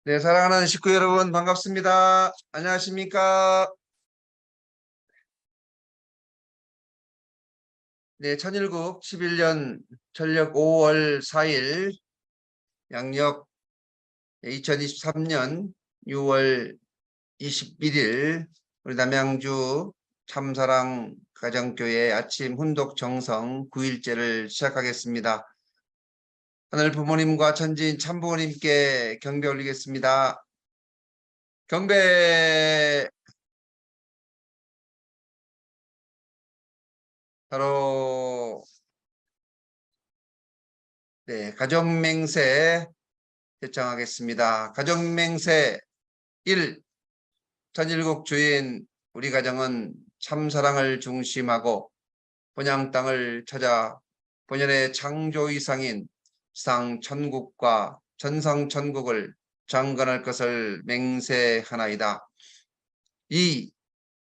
네, 사랑하는 식구 여러분 반갑습니다. 안녕하십니까? 네, 천일국 11년 전력 5월 4일 양력 2023년 6월 21일 우리 남양주 참사랑 가정교회 아침 훈독 정성 9일째를 시작하겠습니다. 하늘 부모님과 천지인 참부모님께 경배 올리겠습니다. 경배. 바로 가정맹세 결정하겠습니다. 가정맹세 1. 천일국 주인 우리 가정은 참사랑을 중심하고 본향 땅을 찾아 본연의 창조이상인 상천국과 전상천국을 장관할 것을 맹세하나이다. 2.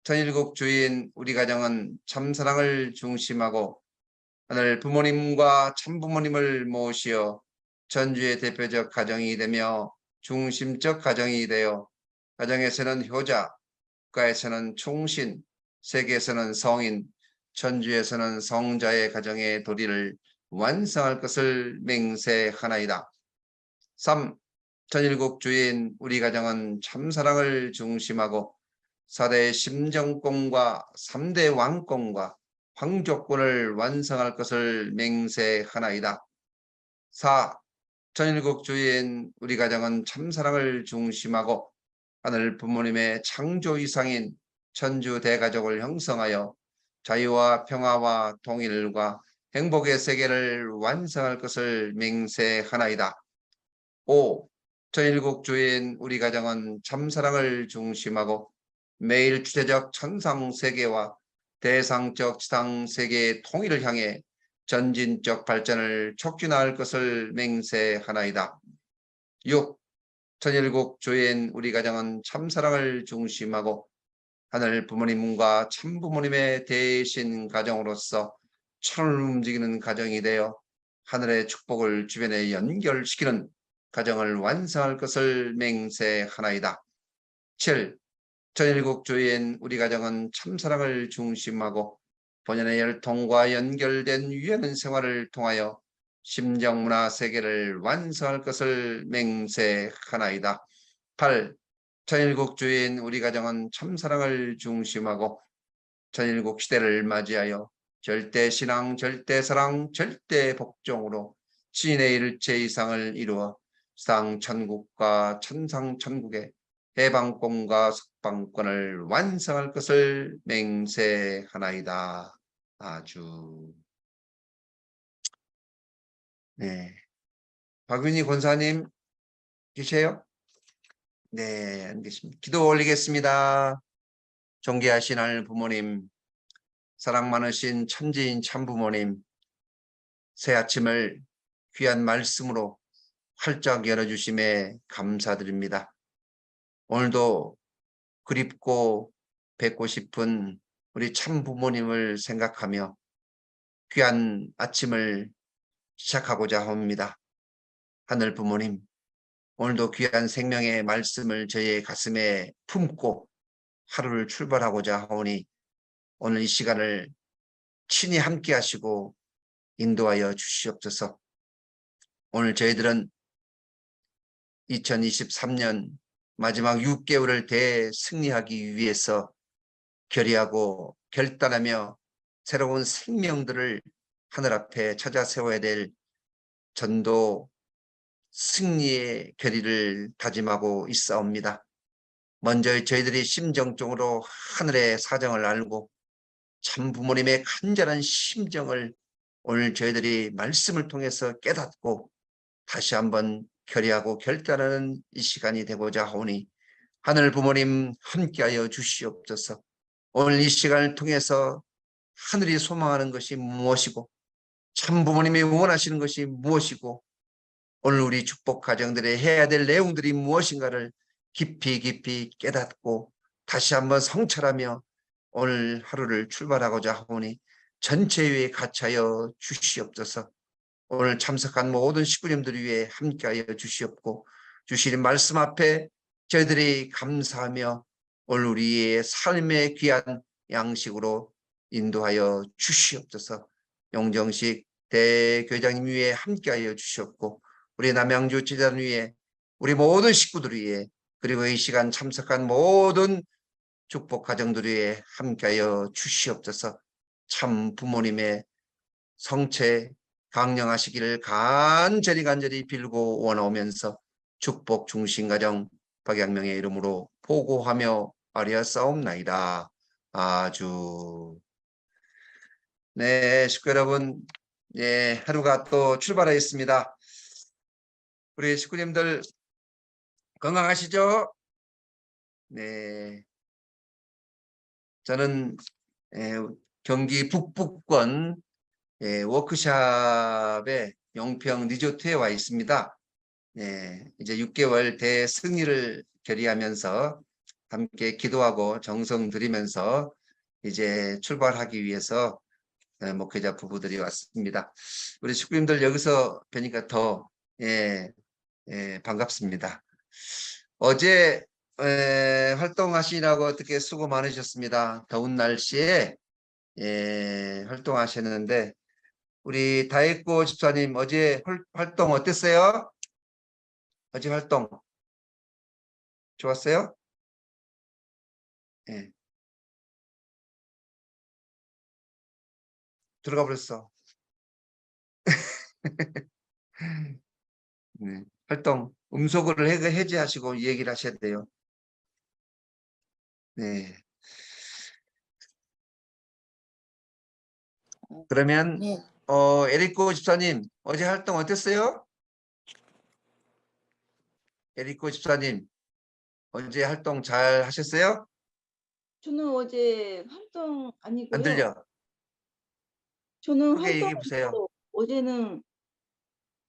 천일국 주인 우리 가정은 참사랑을 중심하고 하늘 부모님과 참부모님을 모시어 전주의 대표적 가정이 되며 중심적 가정이 되어 가정에서는 효자, 국가에서는 충신, 세계에서는 성인, 천주에서는 성자의 가정의 도리를 완성할 것을 맹세하나이다. 3. 천일국 주인 우리 가정은 참사랑을 중심하고 4대 심정권과 3대 왕권과 황족권을 완성할 것을 맹세하나이다. 4. 천일국 주인 우리 가정은 참사랑을 중심하고 하늘 부모님의 창조 이상인 천주 대가족을 형성하여 자유와 평화와 통일과 행복의 세계를 완성할 것을 맹세하나이다. 5. 천일국 주인 우리 가정은 참사랑을 중심하고 매일 주체적 천상세계와 대상적 지상세계의 통일을 향해 전진적 발전을 촉진할 것을 맹세하나이다. 6. 천일국 주인 우리 가정은 참사랑을 중심하고 하늘 부모님과 참부모님의 대신 가정으로서 천을 움직이는 가정이 되어 하늘의 축복을 주변에 연결시키는 가정을 완성할 것을 맹세하나이다. 7. 천일국 주인 우리 가정은 참사랑을 중심하고 본연의 혈통과 연결된 유연 생활을 통하여 심정문화 세계를 완성할 것을 맹세하나이다. 8. 천일국 주인 우리 가정은 참사랑을 중심하고 천일국 시대를 맞이하여 절대신앙, 절대사랑, 절대복종으로 신의 일체 이상을 이루어 상천국과 천상천국의 해방권과 석방권을 완성할 것을 맹세하나이다. 아주. 네. 박윤희 권사님 계세요? 네, 안 계십니다. 기도 올리겠습니다. 존귀하신 하늘 부모님, 사랑 많으신 천지인 참부모님, 새 아침을 귀한 말씀으로 활짝 열어주심에 감사드립니다. 오늘도 그립고 뵙고 싶은 우리 참부모님을 생각하며 귀한 아침을 시작하고자 합니다. 하늘 부모님, 오늘도 귀한 생명의 말씀을 저희의 가슴에 품고 하루를 출발하고자 하오니 오늘 이 시간을 친히 함께 하시고 인도하여 주시옵소서. 오늘 저희들은 2023년 마지막 6개월을 대승리하기 위해서 결의하고 결단하며 새로운 생명들을 하늘 앞에 찾아 세워야 될 전도 승리의 결의를 다짐하고 있사옵니다. 먼저 저희들이 심정적으로 하늘의 사정을 알고 참 부모님의 간절한 심정을 오늘 저희들이 말씀을 통해서 깨닫고 다시 한번 결의하고 결단하는 이 시간이 되고자 하오니 하늘 부모님 함께하여 주시옵소서. 오늘 이 시간을 통해서 하늘이 소망하는 것이 무엇이고 참 부모님이 원하시는 것이 무엇이고 오늘 우리 축복 가정들에 해야 될 내용들이 무엇인가를 깊이 깨닫고 다시 한번 성찰하며 오늘 하루를 출발하고자 하오니 전체위에 같이하여 주시옵소서. 오늘 참석한 모든 식구님들 위해 함께하여 주시옵고 주시는 말씀 앞에 저희들이 감사하며 오늘 우리의 삶의 귀한 양식으로 인도하여 주시옵소서. 용정식 대교장님 위에 함께하여 주셨고 우리 남양주 지단 위에 우리 모든 식구들 위에 그리고 이 시간 참석한 모든 축복 가정들 위에 함께하여 주시옵소서. 참 부모님의 성체 강령하시기를 간절히 빌고 원하오면서 축복 중심 가정 박양명의 이름으로 보고하며 아뢰었사옵나이다. 아주. 네, 식구 여러분, 예, 하루가 또 출발하였습니다. 우리 식구님들 건강하시죠? 네, 저는 경기 북부권 워크샵에 영평 리조트에 와 있습니다. 이제 6개월 대승리를 결의하면서 함께 기도하고 정성 들이면서 이제 출발하기 위해서 목회자 부부들이 왔습니다. 우리 식구님들 여기서 뵈니까 더 반갑습니다. 어제 활동하시느라고 어떻게 수고 많으셨습니다. 더운 날씨에 활동하셨는데 우리 다혜꽃 집사님 어제 활동 어땠어요? 어제 활동 좋았어요? 예. 들어가 버렸어. 네. 활동 음소거를 해제하시고 얘기를 하셔야 돼요. 네. 그러면 네. 에리코 집사님 어제 활동 어땠어요? 에리코 집사님 어제 활동 잘 하셨어요? 저는 어제 활동 안 아니고요. 들려. 저는 크게 활동 얘기해 보세요. 아니고 어제는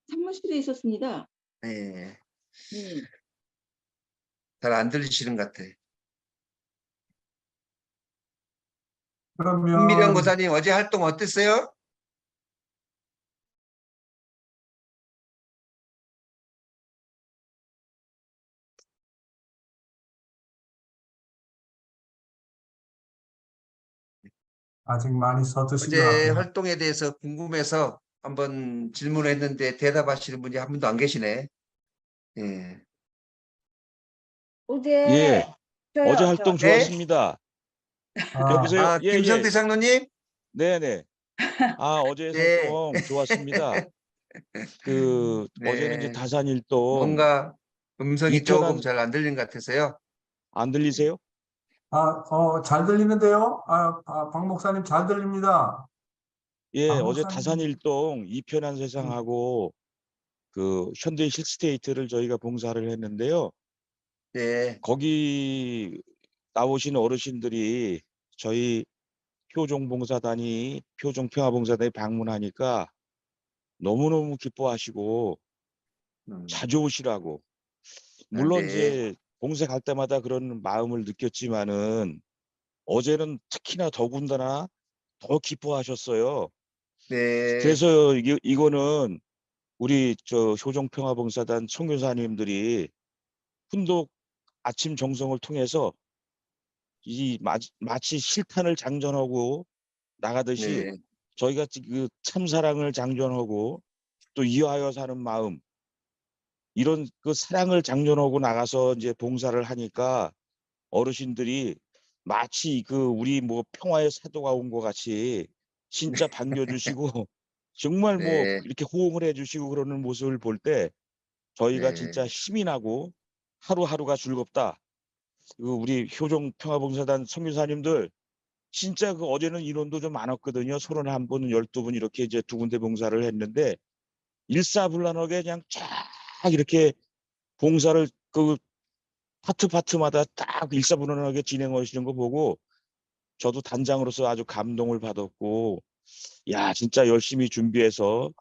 사무실에 있었습니다. 네. 네. 잘 안 들리시는 것 같아. 김미령 그러면 고사님 어제 활동 어땠어요? 아직 많이 서두신 것 어제 같아요. 활동에 대해서 궁금해서 한번 질문했는데 대답하시는 분이 한 분도 안 계시네. 예. 어제 예, 어제 저요. 활동 네? 좋았습니다. 아, 여보세요? 아, 예, 김성태 예. 장로님? 네네. 아, 어제 네. 활동 좋았습니다. 어제는 이제 네. 다산일동 뭔가 음성이 조금 이편한, 잘 안 들리는 것 같아서요. 안 들리세요? 잘 들리는데요? 박 목사님 잘 들립니다. 예, 박 어제 목사님. 다산일동 이편한 세상하고 현대 힐스테이트를 저희가 봉사를 했는데요. 네. 거기 나오신 어르신들이 저희 표종봉사단이 표종평화봉사단에 방문하니까 너무너무 기뻐하시고 자주 오시라고. 물론 네. 이제 봉사 갈 때마다 그런 마음을 느꼈지만은 어제는 특히나 더군다나 더 기뻐하셨어요. 네. 그래서 이거는 우리 효종평화봉사단 선교사님들이 훈독 아침 정성을 통해서 마치 실탄을 장전하고 나가듯이 네. 저희가 그 참사랑을 장전하고 또 이하여 사는 마음 이런 그 사랑을 장전하고 나가서 이제 봉사를 하니까 어르신들이 마치 우리 뭐 평화의 사도가 온 것 같이 진짜 반겨주시고 정말 뭐 네. 이렇게 호응을 해주시고 그러는 모습을 볼 때 저희가 네. 진짜 힘이 나고 하루하루가 즐겁다. 우리 효종 평화봉사단 선교사님들 진짜 어제는 인원도 좀 많았거든요. 31분, 12분 이렇게 이제 두 군데 봉사를 했는데 일사불란하게 그냥 쫙 이렇게 봉사를 파트마다 딱 일사불란하게 진행하시는 거 보고 저도 단장으로서 아주 감동을 받았고, 야, 진짜 열심히 준비해서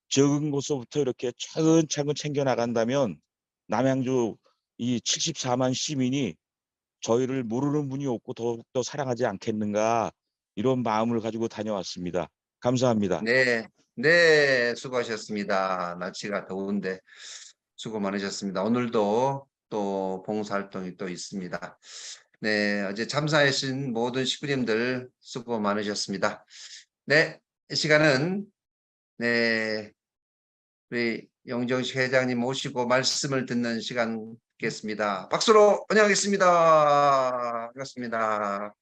적은 곳서부터 이렇게 차근차근 챙겨 나간다면 남양주 이 74만 시민이 저희를 모르는 분이 없고 더욱더 사랑하지 않겠는가 이런 마음을 가지고 다녀왔습니다. 감사합니다. 네. 네. 수고하셨습니다. 날씨가 더운데. 수고 많으셨습니다. 오늘도 또 봉사활동이 또 있습니다. 네, 어제 참사하신 모든 식구님들 수고 많으셨습니다. 네, 이 시간은 네, 우리 영정식 회장님 모시고 말씀을 듣는 시간 갖겠습니다. 박수로 환영하겠습니다. 반갑습니다.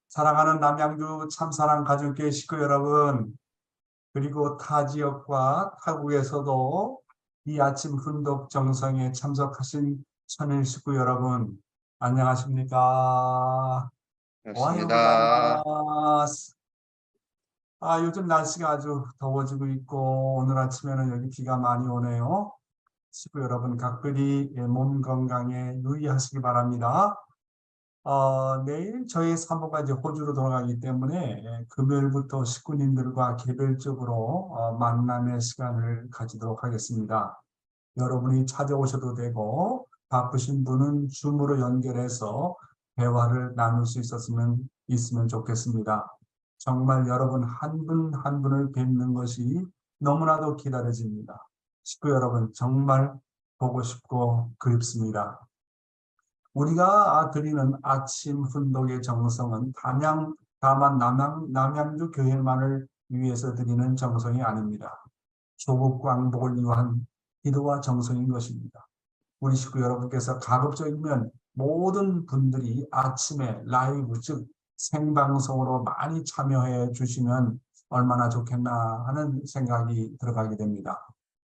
사랑하는 남양주 참사랑 가족교회 식구 여러분, 그리고 타 지역과 타국에서도 이 아침 훈독 정성에 참석하신 천일 식구 여러분, 안녕하십니까? 반갑습니다. 오하요고자이마스. 요즘 날씨가 아주 더워지고 있고 오늘 아침에는 여기 비가 많이 오네요. 식구 여러분 각별히 몸 건강에 유의하시기 바랍니다. 내일 저희 사모가 이제 호주로 돌아가기 때문에 금요일부터 식구님들과 개별적으로 만남의 시간을 가지도록 하겠습니다. 여러분이 찾아오셔도 되고 바쁘신 분은 줌으로 연결해서 대화를 나눌 수 있으면 좋겠습니다. 정말 여러분 한 분 한 분을 뵙는 것이 너무나도 기다려집니다. 식구 여러분 정말 보고 싶고 그립습니다. 우리가 드리는 아침 훈독의 정성은 다만 남양주 교회만을 위해서 드리는 정성이 아닙니다. 조국 광복을 위한 기도와 정성인 것입니다. 우리 식구 여러분께서 가급적이면 모든 분들이 아침에 라이브 즉 생방송으로 많이 참여해 주시면 얼마나 좋겠나 하는 생각이 들어가게 됩니다.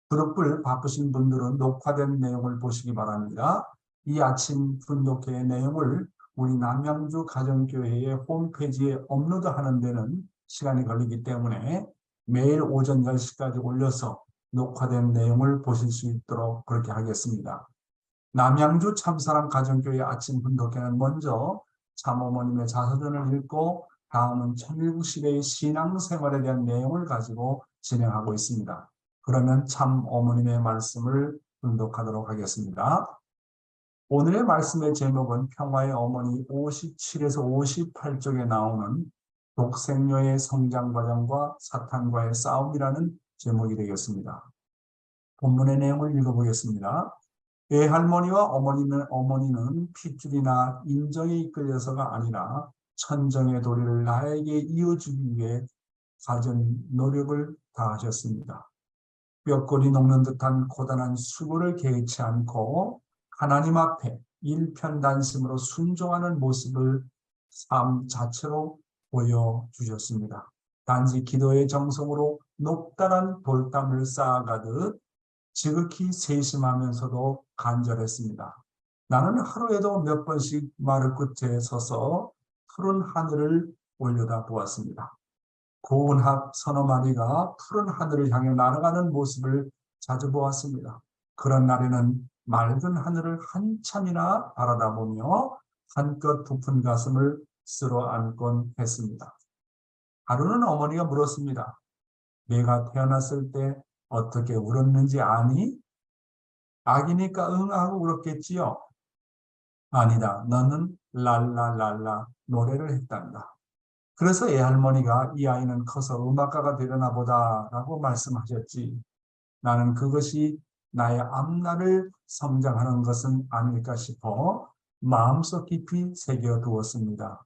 그룹을 바쁘신 분들은 녹화된 내용을 보시기 바랍니다. 이 아침 분독회의 내용을 우리 남양주 가정교회의 홈페이지에 업로드하는 데는 시간이 걸리기 때문에 매일 오전 10시까지 올려서 녹화된 내용을 보실 수 있도록 그렇게 하겠습니다. 남양주 참사랑 가정교회 아침 분독회는 먼저 참어머님의 자서전을 읽고 다음은 천일국 시대의 신앙생활에 대한 내용을 가지고 진행하고 있습니다. 그러면 참어머님의 말씀을 분독하도록 하겠습니다. 오늘의 말씀의 제목은 평화의 어머니 57에서 58쪽에 나오는 독생녀의 성장 과정과 사탄과의 싸움이라는 제목이 되겠습니다. 본문의 내용을 읽어보겠습니다. 외할머니와 어머니는 핏줄이나 인정에 이끌려서가 아니라 천정의 도리를 나에게 이어주기 위해 가진 노력을 다하셨습니다. 뼈골이 녹는 듯한 고단한 수고를 개의치 않고 하나님 앞에 일편단심으로 순종하는 모습을 삶 자체로 보여주셨습니다. 단지 기도의 정성으로 녹달한 돌담을 쌓아가듯 지극히 세심하면서도 간절했습니다. 나는 하루에도 몇 번씩 마을 끝에 서서 푸른 하늘을 올려다 보았습니다. 고운 합 서너 마리가 푸른 하늘을 향해 날아가는 모습을 자주 보았습니다. 그런 날에는 맑은 하늘을 한참이나 바라다보며 한껏 부푼 가슴을 쓸어 안곤 했습니다. 하루는 어머니가 물었습니다. 내가 태어났을 때 어떻게 울었는지 아니? 아기니까 응 하고 울었겠지요? 아니다. 너는 랄랄랄라 노래를 했단다. 그래서 애할머니가 이 아이는 커서 음악가가 되려나 보다 라고 말씀하셨지. 나는 그것이 나의 앞날을 성장하는 것은 아닐까 싶어 마음속 깊이 새겨두었습니다.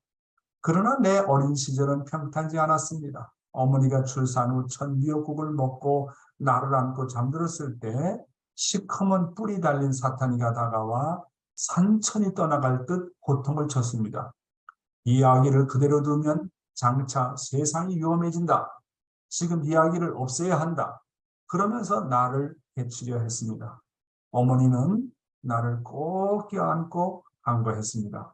그러나 내 어린 시절은 평탄지 않았습니다. 어머니가 출산 후 첫 미역국을 먹고 나를 안고 잠들었을 때 시커먼 뿔이 달린 사탄이가 다가와 산천이 떠나갈 듯 고통을 쳤습니다. 이 아기를 그대로 두면 장차 세상이 위험해진다. 지금 이 아기를 없애야 한다. 그러면서 나를 해치려 했습니다. 어머니는 나를 꼭 껴안고 간과했습니다.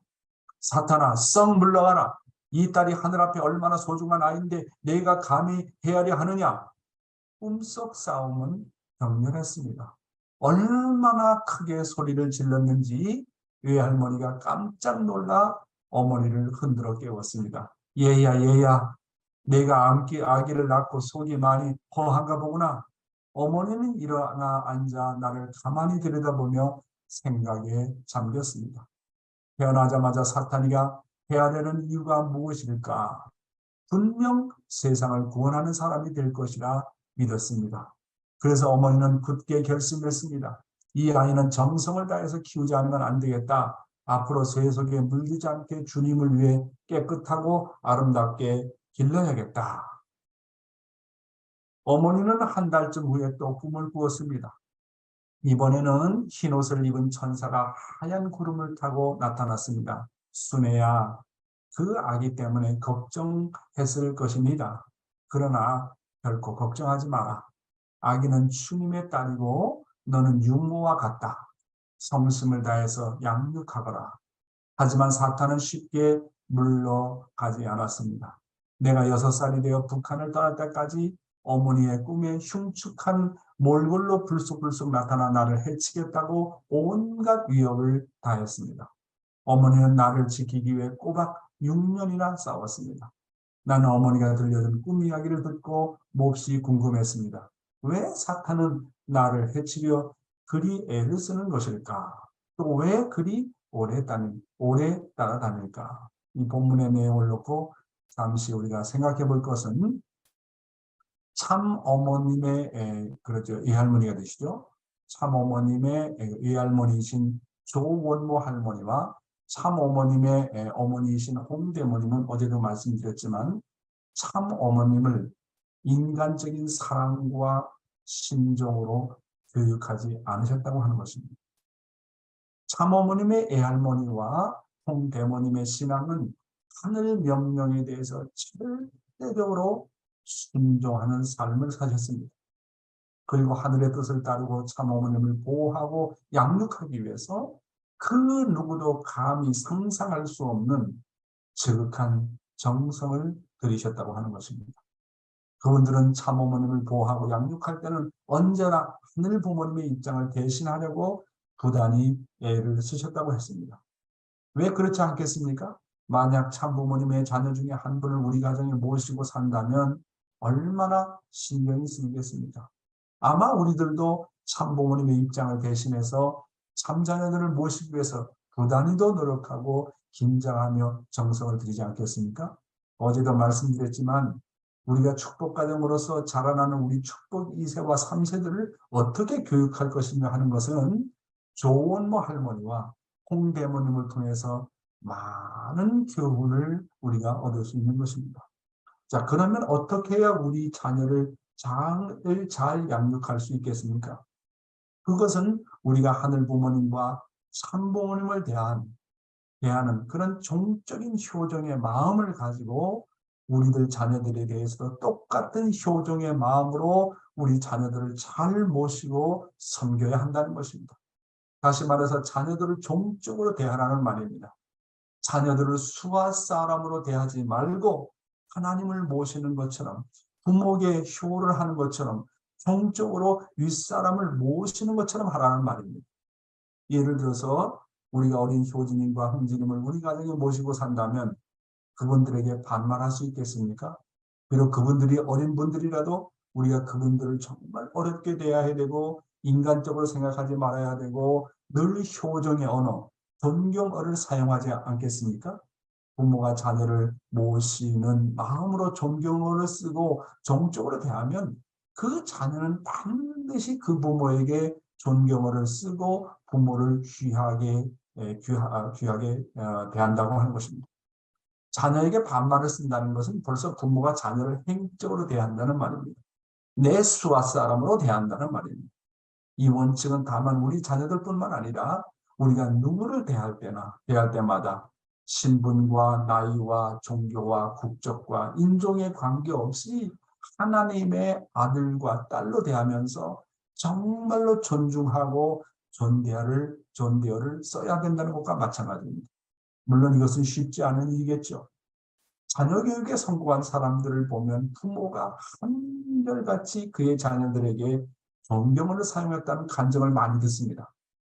사탄아, 썩 물러가라. 이 딸이 하늘 앞에 얼마나 소중한 아이인데 내가 감히 헤아려 하느냐. 꿈속 싸움은 격렬했습니다. 얼마나 크게 소리를 질렀는지 외할머니가 깜짝 놀라 어머니를 흔들어 깨웠습니다. 얘야, 내가 아기를 낳고 속이 많이 허한가 보구나. 어머니는 일어나 앉아 나를 가만히 들여다보며 생각에 잠겼습니다. 태어나자마자 사탄이가 해야 되는 이유가 무엇일까? 분명 세상을 구원하는 사람이 될 것이라 믿었습니다. 그래서 어머니는 굳게 결심했습니다. 이 아이는 정성을 다해서 키우지 않으면 안 되겠다. 앞으로 세속에 물들지 않게 주님을 위해 깨끗하고 아름답게 길러야겠다. 어머니는 한 달쯤 후에 또 꿈을 꾸었습니다. 이번에는 흰옷을 입은 천사가 하얀 구름을 타고 나타났습니다. 순애야, 그 아기 때문에 걱정했을 것입니다. 그러나 결코 걱정하지 마라. 아기는 주님의 딸이고 너는 유모와 같다. 성심을 다해서 양육하거라. 하지만 사탄은 쉽게 물러가지 않았습니다. 내가 6살이 되어 북한을 떠날 때까지 어머니의 꿈에 흉측한 몰골로 불쑥불쑥 나타나 나를 해치겠다고 온갖 위협을 다했습니다. 어머니는 나를 지키기 위해 꼬박 6년이나 싸웠습니다. 나는 어머니가 들려준 꿈 이야기를 듣고 몹시 궁금했습니다. 왜 사탄은 나를 해치려 그리 애를 쓰는 것일까? 또 왜 그리 오래 따라다닐까? 이 본문의 내용을 놓고 잠시 우리가 생각해 볼 것은 참 어머님의 그렇죠. 외할머니가 되시죠. 참 어머님의 외할머니이신 조원모 할머니와 참 어머님의 어머니이신 홍대모님은 어제도 말씀드렸지만 참 어머님을 인간적인 사랑과 신종으로 교육하지 않으셨다고 하는 것입니다. 참 어머님의 애할머니와 홍대모님의 신앙은 하늘 명령에 대해서 절대적으로 순종하는 삶을 사셨습니다. 그리고 하늘의 뜻을 따르고 참 어머님을 보호하고 양육하기 위해서 그 누구도 감히 상상할 수 없는 지극한 정성을 들이셨다고 하는 것입니다. 그분들은 참 어머님을 보호하고 양육할 때는 언제나 하늘 부모님의 입장을 대신하려고 부단히 애를 쓰셨다고 했습니다. 왜 그렇지 않겠습니까? 만약 참 부모님의 자녀 중에 한 분을 우리 가정에 모시고 산다면 얼마나 신경이 쓰이겠습니까? 아마 우리들도 참 부모님의 입장을 대신해서 참 자녀들을 모시기 위해서 부단히도 노력하고 긴장하며 정성을 들이지 않겠습니까? 어제도 말씀드렸지만 우리가 축복가정으로서 자라나는 우리 축복 2세와 3세들을 어떻게 교육할 것이냐 하는 것은 조원모 할머니와 홍대모님을 통해서 많은 교훈을 우리가 얻을 수 있는 것입니다. 자, 그러면 어떻게 해야 우리 자녀를 잘 양육할 수 있겠습니까? 그것은 우리가 하늘 부모님과 참 부모님을 대하는 그런 종적인 효정의 마음을 가지고 우리들 자녀들에 대해서도 똑같은 효정의 마음으로 우리 자녀들을 잘 모시고 섬겨야 한다는 것입니다. 다시 말해서 자녀들을 종적으로 대하라는 말입니다. 자녀들을 수하 사람으로 대하지 말고 하나님을 모시는 것처럼 부모에게 효를 하는 것처럼 종적으로 윗사람을 모시는 것처럼 하라는 말입니다. 예를 들어서 우리가 어린 효진님과 흥진님을 우리 가정에 모시고 산다면 그분들에게 반말할 수 있겠습니까? 비록 그분들이 어린 분들이라도 우리가 그분들을 정말 어렵게 대해야 되고 인간적으로 생각하지 말아야 되고 늘 효정의 언어, 존경어를 사용하지 않겠습니까? 부모가 자녀를 모시는 마음으로 존경어를 쓰고 정적으로 대하면 그 자녀는 반드시 그 부모에게 존경어를 쓰고 부모를 귀하게 대한다고 하는 것입니다. 자녀에게 반말을 쓴다는 것은 벌써 부모가 자녀를 행적으로 대한다는 말입니다. 내 수하 사람으로 대한다는 말입니다. 이 원칙은 다만 우리 자녀들뿐만 아니라 우리가 누구를 대할 때마다 신분과 나이와 종교와 국적과 인종에 관계없이 하나님의 아들과 딸로 대하면서 정말로 존중하고 존대어를 써야 된다는 것과 마찬가지입니다. 물론 이것은 쉽지 않은 일이겠죠. 자녀 교육에 성공한 사람들을 보면 부모가 한결같이 그의 자녀들에게 존경어를 사용했다는 간증을 많이 듣습니다.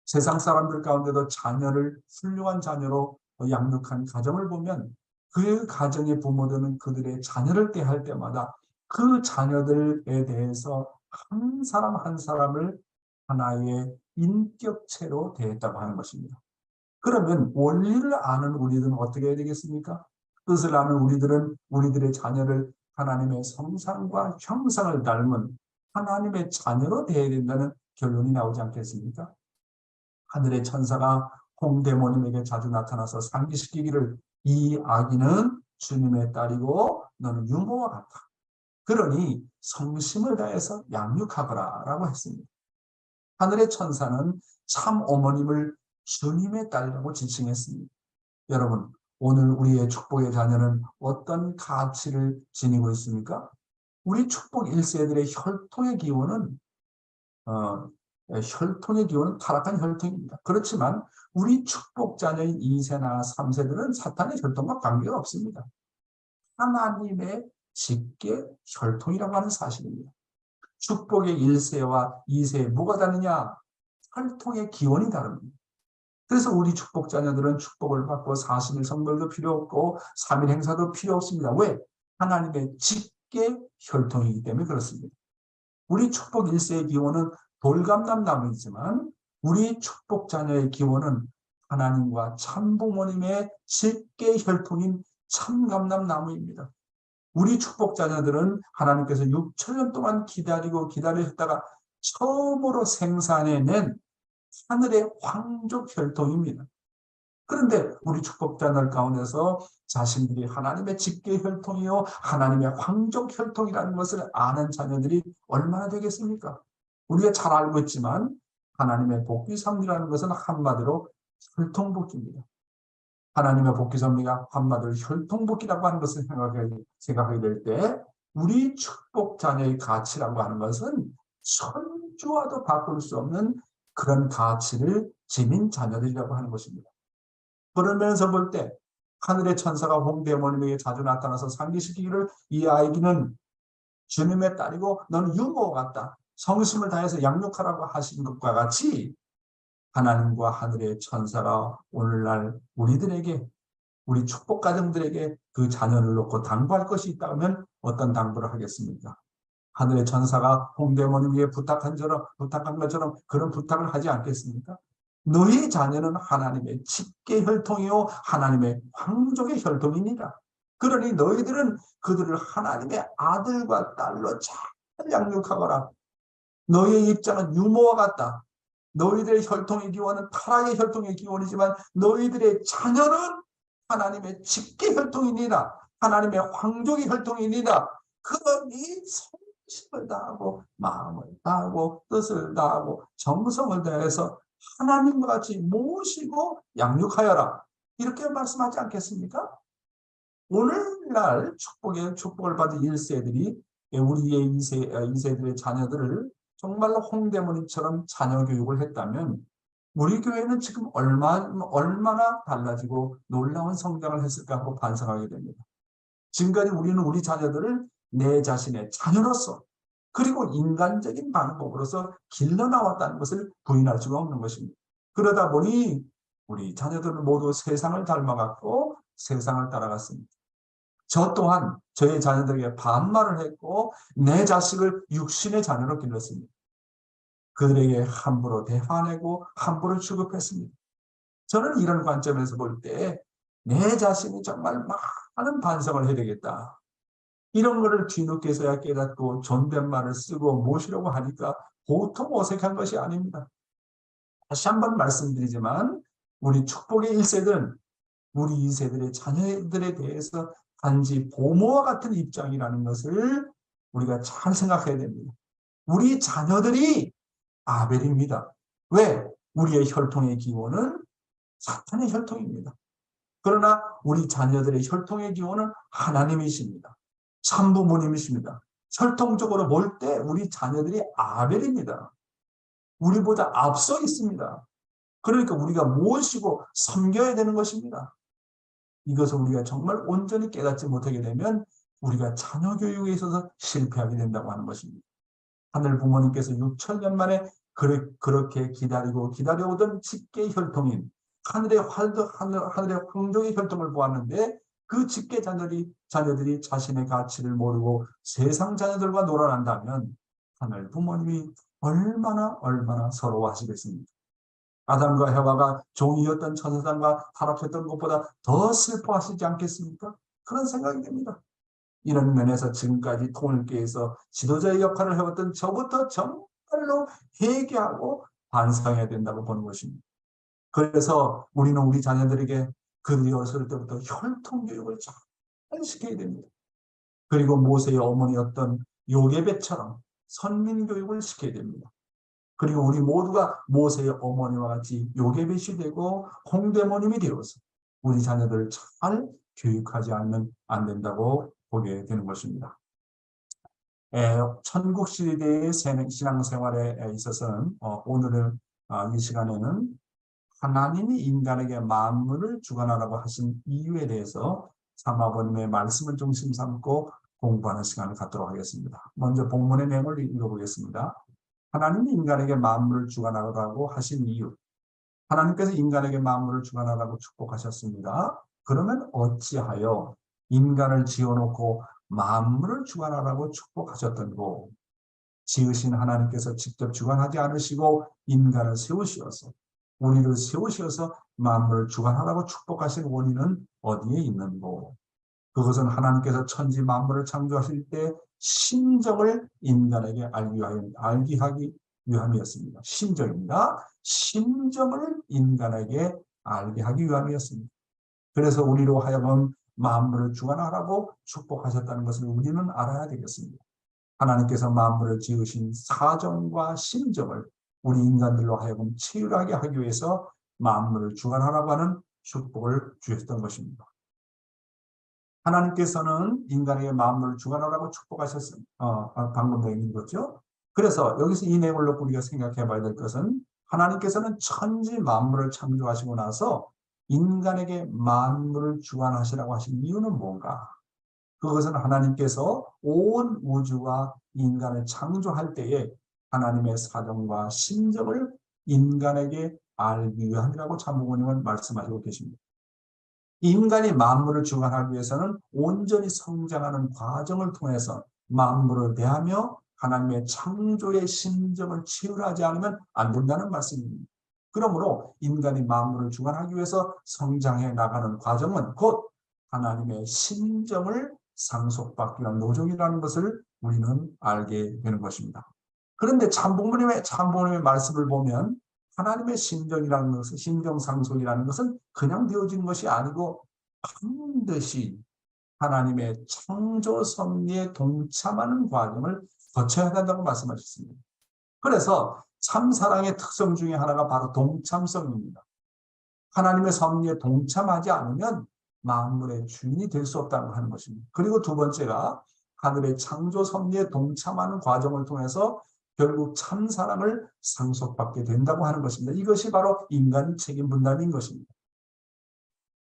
세상 사람들 가운데도 자녀를 훌륭한 자녀로 양육한 가정을 보면 그 가정의 부모들은 그들의 자녀를 대할 때마다 그 자녀들에 대해서 한 사람 한 사람을 하나의 인격체로 대했다고 하는 것입니다. 그러면 원리를 아는 우리들은 어떻게 해야 되겠습니까? 뜻을 아는 우리들은 우리들의 자녀를 하나님의 성상과 형상을 닮은 하나님의 자녀로 대해야 된다는 결론이 나오지 않겠습니까? 하늘의 천사가 홍대모님에게 자주 나타나서 상기시키기를 이 아기는 주님의 딸이고 너는 유모와 같다. 그러니 성심을 다해서 양육하거라 라고 했습니다. 하늘의 천사는 참 어머님을 주님의 딸이라고 지칭했습니다. 여러분, 오늘 우리의 축복의 자녀는 어떤 가치를 지니고 있습니까? 우리 축복 1세들의 혈통의 기원은 타락한 혈통입니다. 그렇지만 우리 축복 자녀인 2세나 3세들은 사탄의 혈통과 관계가 없습니다. 하나님의 직계 혈통이라고 하는 사실입니다. 축복의 1세와 2세에 뭐가 다르냐? 혈통의 기원이 다릅니다. 그래서 우리 축복 자녀들은 축복을 받고 40일 성별도 필요 없고 3일 행사도 필요 없습니다. 왜? 하나님의 직계 혈통이기 때문에 그렇습니다. 우리 축복 1세의 기원은 돌감람나무이지만 우리 축복 자녀의 기원은 하나님과 참부모님의 직계 혈통인 참감람나무입니다. 우리 축복 자녀들은 하나님께서 6천년 동안 기다리셨다가 처음으로 생산해낸 하늘의 황족 혈통입니다. 그런데 우리 축복 자녀들 가운데서 자신들이 하나님의 직계 혈통이요 하나님의 황족 혈통이라는 것을 아는 자녀들이 얼마나 되겠습니까? 우리가 잘 알고 있지만 하나님의 복귀섭리라는 것은 한마디로 혈통복귀입니다. 하나님의 복귀섭리가 한마디로 혈통복귀라고 하는 것을 생각하게 될 때 우리 축복 자녀의 가치라고 하는 것은 천주와도 바꿀 수 없는 그런 가치를 지닌 자녀들이라고 하는 것입니다. 그러면서 볼 때 하늘의 천사가 홍대모님에게 자주 나타나서 상기시키기를 이 아이는 주님의 딸이고 너는 유모와 같다. 성심을 다해서 양육하라고 하신 것과 같이 하나님과 하늘의 천사가 오늘날 우리들에게 우리 축복 가정들에게 그 자녀를 놓고 당부할 것이 있다면 어떤 당부를 하겠습니까? 하늘의 천사가 홍대모님에게 부탁한 것처럼 그런 부탁을 하지 않겠습니까? 너희 자녀는 하나님의 직계 혈통이요 하나님의 황족의 혈통이니라. 그러니 너희들은 그들을 하나님의 아들과 딸로 잘 양육하거라. 너희의 입장은 유모와 같다. 너희들의 혈통의 기원은 타락의 혈통의 기원이지만 너희들의 자녀는 하나님의 직계 혈통이니라. 하나님의 황족의 혈통이니라. 그러니 성심을 다하고 마음을 다하고 뜻을 다하고 정성을 다해서 하나님과 같이 모시고 양육하여라. 이렇게 말씀하지 않겠습니까? 오늘날 축복을 받은 1세들이 우리의 2세들의 자녀들을 정말로 홍대모님처럼 자녀 교육을 했다면 우리 교회는 지금 얼마나 달라지고 놀라운 성장을 했을까 하고 반성하게 됩니다. 지금까지 우리는 우리 자녀들을 내 자신의 자녀로서 그리고 인간적인 방법으로서 길러나왔다는 것을 부인할 수가 없는 것입니다. 그러다 보니 우리 자녀들은 모두 세상을 닮아갔고 세상을 따라갔습니다. 저 또한 저의 자녀들에게 반말을 했고 내 자식을 육신의 자녀로 길렀습니다. 그들에게 함부로 대화내고 함부로 취급했습니다. 저는 이런 관점에서 볼 때 내 자신이 정말 많은 반성을 해야 되겠다. 이런 거를 뒤늦게서야 깨닫고 존댓말을 쓰고 모시려고 하니까 보통 어색한 것이 아닙니다. 다시 한번 말씀드리지만 우리 축복의 1세들은 우리 2세들의 자녀들에 대해서 단지 보모와 같은 입장이라는 것을 우리가 잘 생각해야 됩니다. 우리 자녀들이 아벨입니다. 왜? 우리의 혈통의 기원은 사탄의 혈통입니다. 그러나 우리 자녀들의 혈통의 기원은 하나님이십니다. 참부모님이십니다. 혈통적으로 볼 때 우리 자녀들이 아벨입니다. 우리보다 앞서 있습니다. 그러니까 우리가 모시고 섬겨야 되는 것입니다. 이것을 우리가 정말 온전히 깨닫지 못하게 되면 우리가 자녀 교육에 있어서 실패하게 된다고 하는 것입니다. 하늘 부모님께서 6천년 만에 그렇게 기다려오던 직계 혈통인 하늘의 황족의 혈통을 보았는데 그 직계 자녀들이 자신의 가치를 모르고 세상 자녀들과 놀아난다면 하늘 부모님이 얼마나 서러워하시겠습니까? 아담과 해와가 종이었던 천사장과 타락했던 것보다 더 슬퍼하시지 않겠습니까? 그런 생각이 듭니다. 이런 면에서 지금까지 통일교에서 지도자의 역할을 해왔던 저부터 정말로 회개하고 반성해야 된다고 보는 것입니다. 그래서 우리는 우리 자녀들에게 그들이 어렸을 때부터 혈통교육을 잘 시켜야 됩니다. 그리고 모세의 어머니였던 요게벳처럼 선민교육을 시켜야 됩니다. 그리고 우리 모두가 모세의 어머니와 같이 요게벳이 되고 홍대모님이 되어서 우리 자녀들을 잘 교육하지 않으면 안 된다고 보게 되는 것입니다. 천국시대의 신앙생활에 있어서는 오늘은 이 시간에는 하나님이 인간에게 만물을 주관하라고 하신 이유에 대해서 사마버님의 말씀을 중심 삼고 공부하는 시간을 갖도록 하겠습니다. 먼저 본문의 내용을 읽어보겠습니다. 하나님이 인간에게 만물을 주관하라고 하신 이유. 하나님께서 인간에게 만물을 주관하라고 축복하셨습니다. 그러면 어찌하여 인간을 지어놓고 만물을 주관하라고 축복하셨던고? 지으신 하나님께서 직접 주관하지 않으시고 인간을 세우시어서 우리를 세우시어서 만물을 주관하라고 축복하신 원인은 어디에 있는고? 그것은 하나님께서 천지 만물을 창조하실 때 심정을 인간에게 알게 하기 위함이었습니다. 심정입니다. 심정을 인간에게 알게 하기 위함이었습니다. 그래서 우리로 하여금 만물을 주관하라고 축복하셨다는 것을 우리는 알아야 되겠습니다. 하나님께서 만물을 지으신 사정과 심정을 우리 인간들로 하여금 치유하게 하기 위해서 만물을 주관하라고 하는 축복을 주셨던 것입니다. 하나님께서는 인간에게 만물을 주관하라고 축복하셨습니다. 방금 읽었죠? 그래서 여기서 이 내용을 놓고 우리가 생각해 봐야 될 것은 하나님께서는 천지 만물을 창조하시고 나서 인간에게 만물을 주관하시라고 하신 이유는 뭔가? 그것은 하나님께서 온 우주와 인간을 창조할 때에 하나님의 사정과 심정을 인간에게 알기 위함이라고 참부모님은 말씀하시고 계십니다. 인간이 만물을 주관하기 위해서는 온전히 성장하는 과정을 통해서 만물을 대하며 하나님의 창조의 심정을 치유하지 않으면 안 된다는 말씀입니다. 그러므로 인간이 만물을 주관하기 위해서 성장해 나가는 과정은 곧 하나님의 심정을 상속받기 위한 노정이라는 것을 우리는 알게 되는 것입니다. 그런데 참부모님의 말씀을 보면 하나님의 심정이라는 것은, 심정상속이라는 것은 그냥 되어지는 것이 아니고 반드시 하나님의 창조 섭리에 동참하는 과정을 거쳐야 한다고 말씀하셨습니다. 그래서 참사랑의 특성 중에 하나가 바로 동참성입니다. 하나님의 섭리에 동참하지 않으면 만물의 주인이 될 수 없다고 하는 것입니다. 그리고 두 번째가 하늘의 창조 섭리에 동참하는 과정을 통해서 결국 참사랑을 상속받게 된다고 하는 것입니다. 이것이 바로 인간 책임 분담인 것입니다.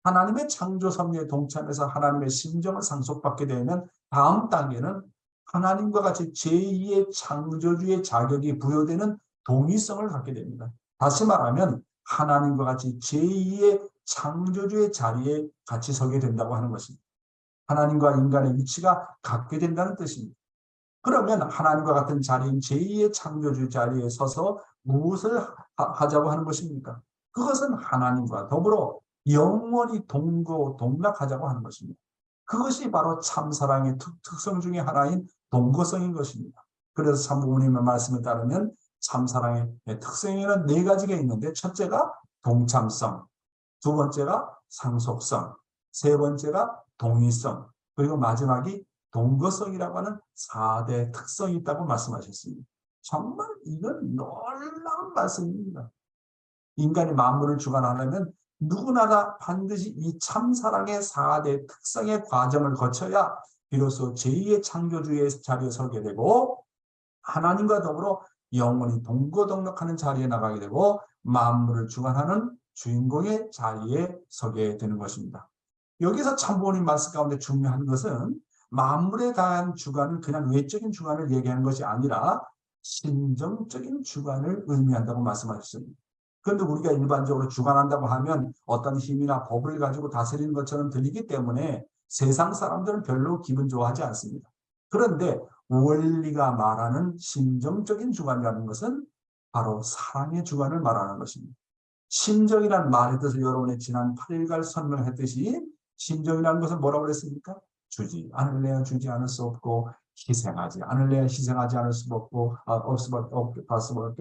하나님의 창조 섭리에 동참해서 하나님의 심정을 상속받게 되면 다음 단계는 하나님과 같이 제2의 창조주의 자격이 부여되는 동의성을 갖게 됩니다. 다시 말하면 하나님과 같이 제2의 창조주의 자리에 같이 서게 된다고 하는 것입니다. 하나님과 인간의 위치가 같게 된다는 뜻입니다. 그러면 하나님과 같은 자리인 제2의 창조주 자리에 서서 무엇을 하자고 하는 것입니까? 그것은 하나님과 더불어 영원히 동락하자고 하는 것입니다. 그것이 바로 참사랑의 특성 중에 하나인 동거성인 것입니다. 그래서 참부모님의 말씀에 따르면 참사랑의 특성에는 4가지가 있는데 첫째가 동참성, 두 번째가 상속성, 세 번째가 동의성, 그리고 마지막이 동거성이라고 하는 4대 특성이 있다고 말씀하셨습니다. 정말 이건 놀라운 말씀입니다. 인간이 만물을 주관하려면 누구나가 반드시 이 참사랑의 4대 특성의 과정을 거쳐야 비로소 제2의 창조주의 자리에 서게 되고 하나님과 더불어 영원히 동거동락하는 자리에 나가게 되고 만물을 주관하는 주인공의 자리에 서게 되는 것입니다. 여기서 참부모님 말씀 가운데 중요한 것은 만물에 대한 주관은 그냥 외적인 주관을 얘기하는 것이 아니라 심정적인 주관을 의미한다고 말씀하셨습니다. 그런데 우리가 일반적으로 주관한다고 하면 어떤 힘이나 법을 가지고 다스리는 것처럼 들리기 때문에 세상 사람들은 별로 기분 좋아하지 않습니다. 그런데 원리가 말하는 심정적인 주관이라는 것은 바로 사랑의 주관을 말하는 것입니다. 심정이라는 말의 뜻을 여러분의 지난 8일간 설명했듯이 심정이라는 것은 뭐라고 그랬습니까? 주지 않을래야 주지 않을 수 없고 희생하지 않을래 희생하지 않을 수밖에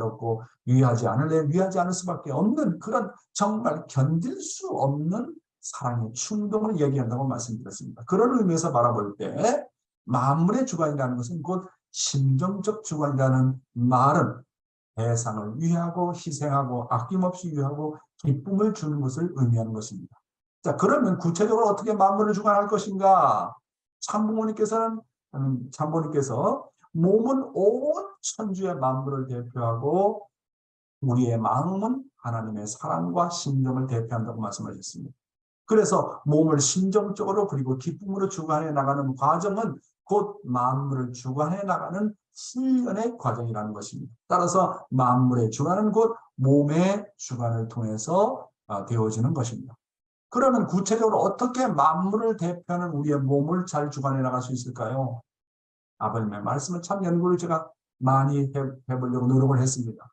없고 위하지 않을래 위하지 않을 수밖에 없는 그런 정말 견딜 수 없는 사랑의 충동을 얘기한다고 말씀드렸습니다. 그런 의미에서 바라볼 때 만물의 주관이라는 것은 곧 심정적 주관이라는 말은 대상을 위하고 희생하고 아낌없이 위하고 기쁨을 주는 것을 의미하는 것입니다. 자, 그러면 구체적으로 어떻게 만물을 주관할 것인가? 참부모님께서 몸은 온 천주의 만물을 대표하고 우리의 마음은 하나님의 사랑과 심정을 대표한다고 말씀하셨습니다. 그래서 몸을 심정적으로 그리고 기쁨으로 주관해 나가는 과정은 곧 만물을 주관해 나가는 훈련의 과정이라는 것입니다. 따라서 만물의 주관은 곧 몸의 주관을 통해서 되어지는 것입니다. 그러면 구체적으로 어떻게 만물을 대표하는 우리의 몸을 잘 주관해 나갈 수 있을까요? 아버님의 말씀을 참 연구를 제가 많이 해보려고 노력을 했습니다.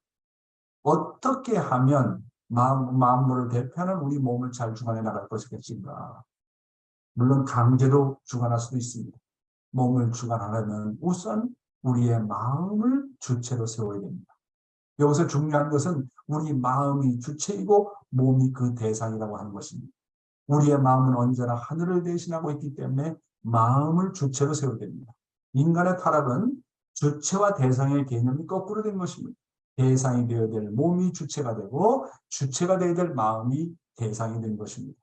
어떻게 하면 만물을 대표하는 우리 몸을 잘 주관해 나갈 것이겠습니까? 물론 강제로 주관할 수도 있습니다. 몸을 주관하려면 우선 우리의 마음을 주체로 세워야 됩니다. 여기서 중요한 것은 우리 마음이 주체이고 몸이 그 대상이라고 하는 것입니다. 우리의 마음은 언제나 하늘을 대신하고 있기 때문에 마음을 주체로 세워야 됩니다. 인간의 타락은 주체와 대상의 개념이 거꾸로 된 것입니다. 대상이 되어야 될 몸이 주체가 되고 주체가 되어야 될 마음이 대상이 된 것입니다.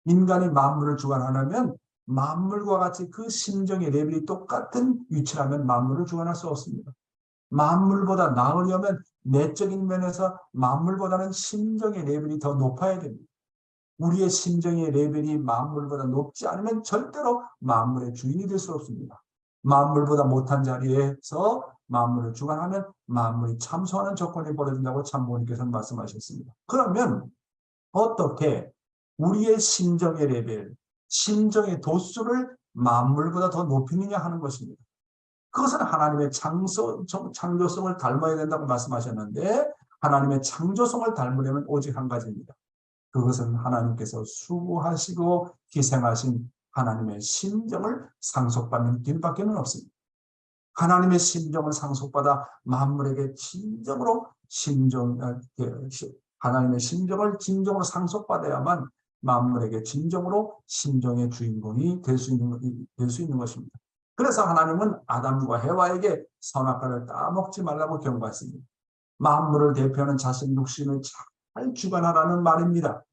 인간이 만물을 주관하려면 만물과 같이 그 심정의 레벨이 똑같은 위치라면 만물을 주관할 수 없습니다. 만물보다 나으려면 내적인 면에서 만물보다는 심정의 레벨이 더 높아야 됩니다. 우리의 심정의 레벨이 만물보다 높지 않으면 절대로 만물의 주인이 될 수 없습니다. 만물보다 못한 자리에서 만물을 주관하면 만물이 참소하는 조건이 벌어진다고 참모님께서는 말씀하셨습니다. 그러면 어떻게 우리의 심정의 레벨, 심정의 도수를 만물보다 더 높이느냐 하는 것입니다. 그것은 하나님의 창조성을 닮아야 된다고 말씀하셨는데 하나님의 창조성을 닮으려면 오직 한 가지입니다. 그것은 하나님께서 수고하시고 희생하신 하나님의 심정을 상속받는 길밖에는 없습니다. 하나님의 심정을 상속받아 만물에게 진정으로 하나님의 심정을 진정으로 상속받아야만 만물에게 진정으로 심정의 주인공이 될 수 있는 것입니다. 그래서 하나님은 아담과 해와에게 선악과를 따먹지 말라고 경고했습니다. 만물을 대표하는 자신 육신을 잘 주관하라는 말입니다.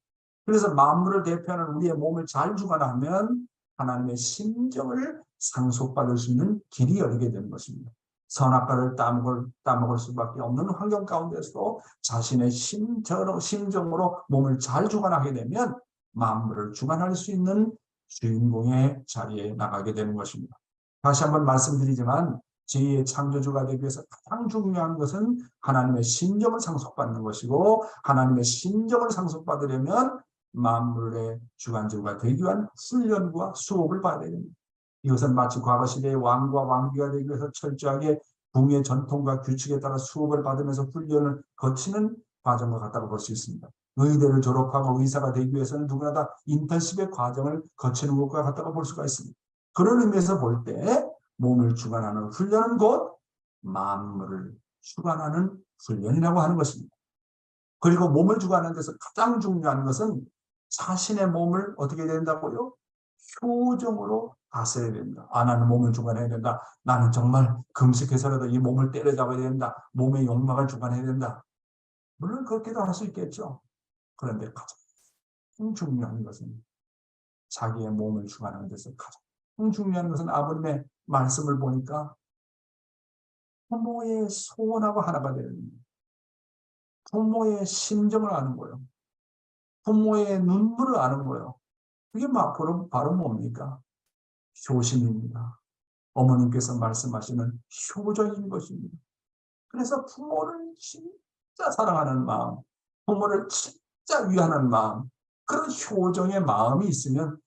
그래서 만물을 대표하는 우리의 몸을 잘 주관하면 하나님의 심정을 상속받을 수 있는 길이 열리게 되는 것입니다. 선악과를 따먹을 수밖에 없는 환경 가운데서도 자신의 심정으로 몸을 잘 주관하게 되면 만물을 주관할 수 있는 주인공의 자리에 나가게 되는 것입니다. 다시 한번 말씀드리지만 제2의 창조주가 되기 위해서 가장 중요한 것은 하나님의 심정을 상속받는 것이고 하나님의 심정을 상속받으려면 만물의 주관자가 되기 위한 훈련과 수업을 받아야 됩니다. 이것은 마치 과거 시대의 왕과 왕비가 되기 위해서 철저하게 궁의 전통과 규칙에 따라 수업을 받으면서 훈련을 거치는 과정과 같다고 볼 수 있습니다. 의대를 졸업하고 의사가 되기 위해서는 누구나 다 인턴십의 과정을 거치는 것과 같다고 볼 수가 있습니다. 그런 의미에서 볼 때 몸을 주관하는 훈련은 곧 만물을 주관하는 훈련이라고 하는 것입니다. 그리고 몸을 주관하는 데서 가장 중요한 것은 자신의 몸을 어떻게 된다고요? 효정으로 다스려야 됩니다. 나는 몸을 주관해야 된다. 나는 정말 금식해서라도 이 몸을 때려잡아야 된다. 몸의 욕망을 주관해야 된다. 물론 그렇게도 할 수 있겠죠. 그런데 가장 중요한 것은 자기의 몸을 주관하는 데서 가장 중요한 것은 아버님의 말씀을 보니까 부모의 소원하고 하나가 되는 겁니다. 부모의 심정을 아는 거예요. 부모의 눈물을 아는 거예요. 그게 바로 뭡니까? 효심입니다. 어머님께서 말씀하시는 효정인 것입니다. 그래서 부모를 진짜 사랑하는 마음, 부모를 진짜 위하는 마음, 그런 효정의 마음이 있으면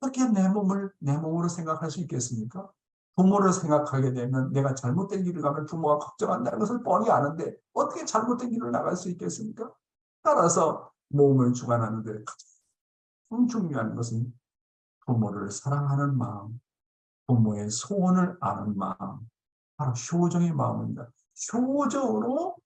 어떻게 내 몸으로 생각할 수 있겠습니까? 부모를 생각하게 되면 내가 잘못된 길을 가면 부모가 걱정한다는 것을 뻔히 아는데 어떻게 잘못된 길을 나갈 수 있겠습니까? 따라서 몸을 주관하는 데 가장 중요한 것은 부모를 사랑하는 마음, 부모의 소원을 아는 마음, 바로 효정의 마음입니다. 효정으로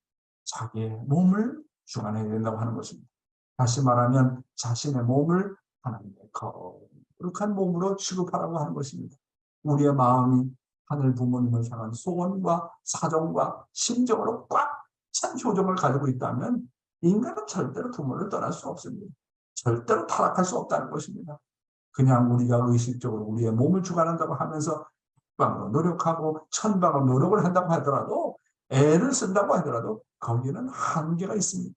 자기의 몸을 주관해야 된다고 하는 것입니다. 다시 말하면 자신의 몸을 하나님의 거룩한 몸으로 취급하라고 하는 것입니다. 우리의 마음이 하늘 부모님을 향한 소원과 사정과 심정으로 꽉 찬 효정을 가지고 있다면 인간은 절대로 부모를 떠날 수 없습니다. 절대로 타락할 수 없다는 것입니다. 그냥 우리가 의식적으로 우리의 몸을 주관한다고 하면서 방으로 노력하고 천방으로 노력을 한다고 하더라도, 애를 쓴다고 하더라도 거기는 한계가 있습니다.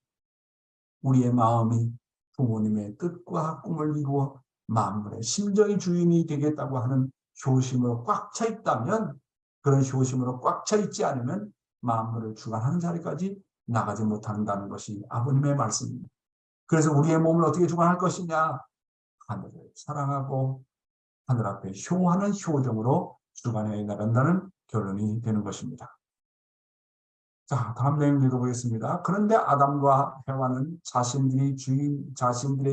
우리의 마음이 부모님의 뜻과 꿈을 이루어 만물의 심정의 주인이 되겠다고 하는 효심으로 꽉 차 있다면, 그런 효심으로 꽉 차 있지 않으면 만물을 주관하는 자리까지 나가지 못한다는 것이 아버님의 말씀입니다. 그래서 우리의 몸을 어떻게 주관할 것이냐? 하늘을 사랑하고 하늘 앞에 효하는 효정으로 주관해 나간다는 결론이 되는 것입니다. 자, 다음 내용 읽어보겠습니다. 그런데 아담과 해와는 자신들의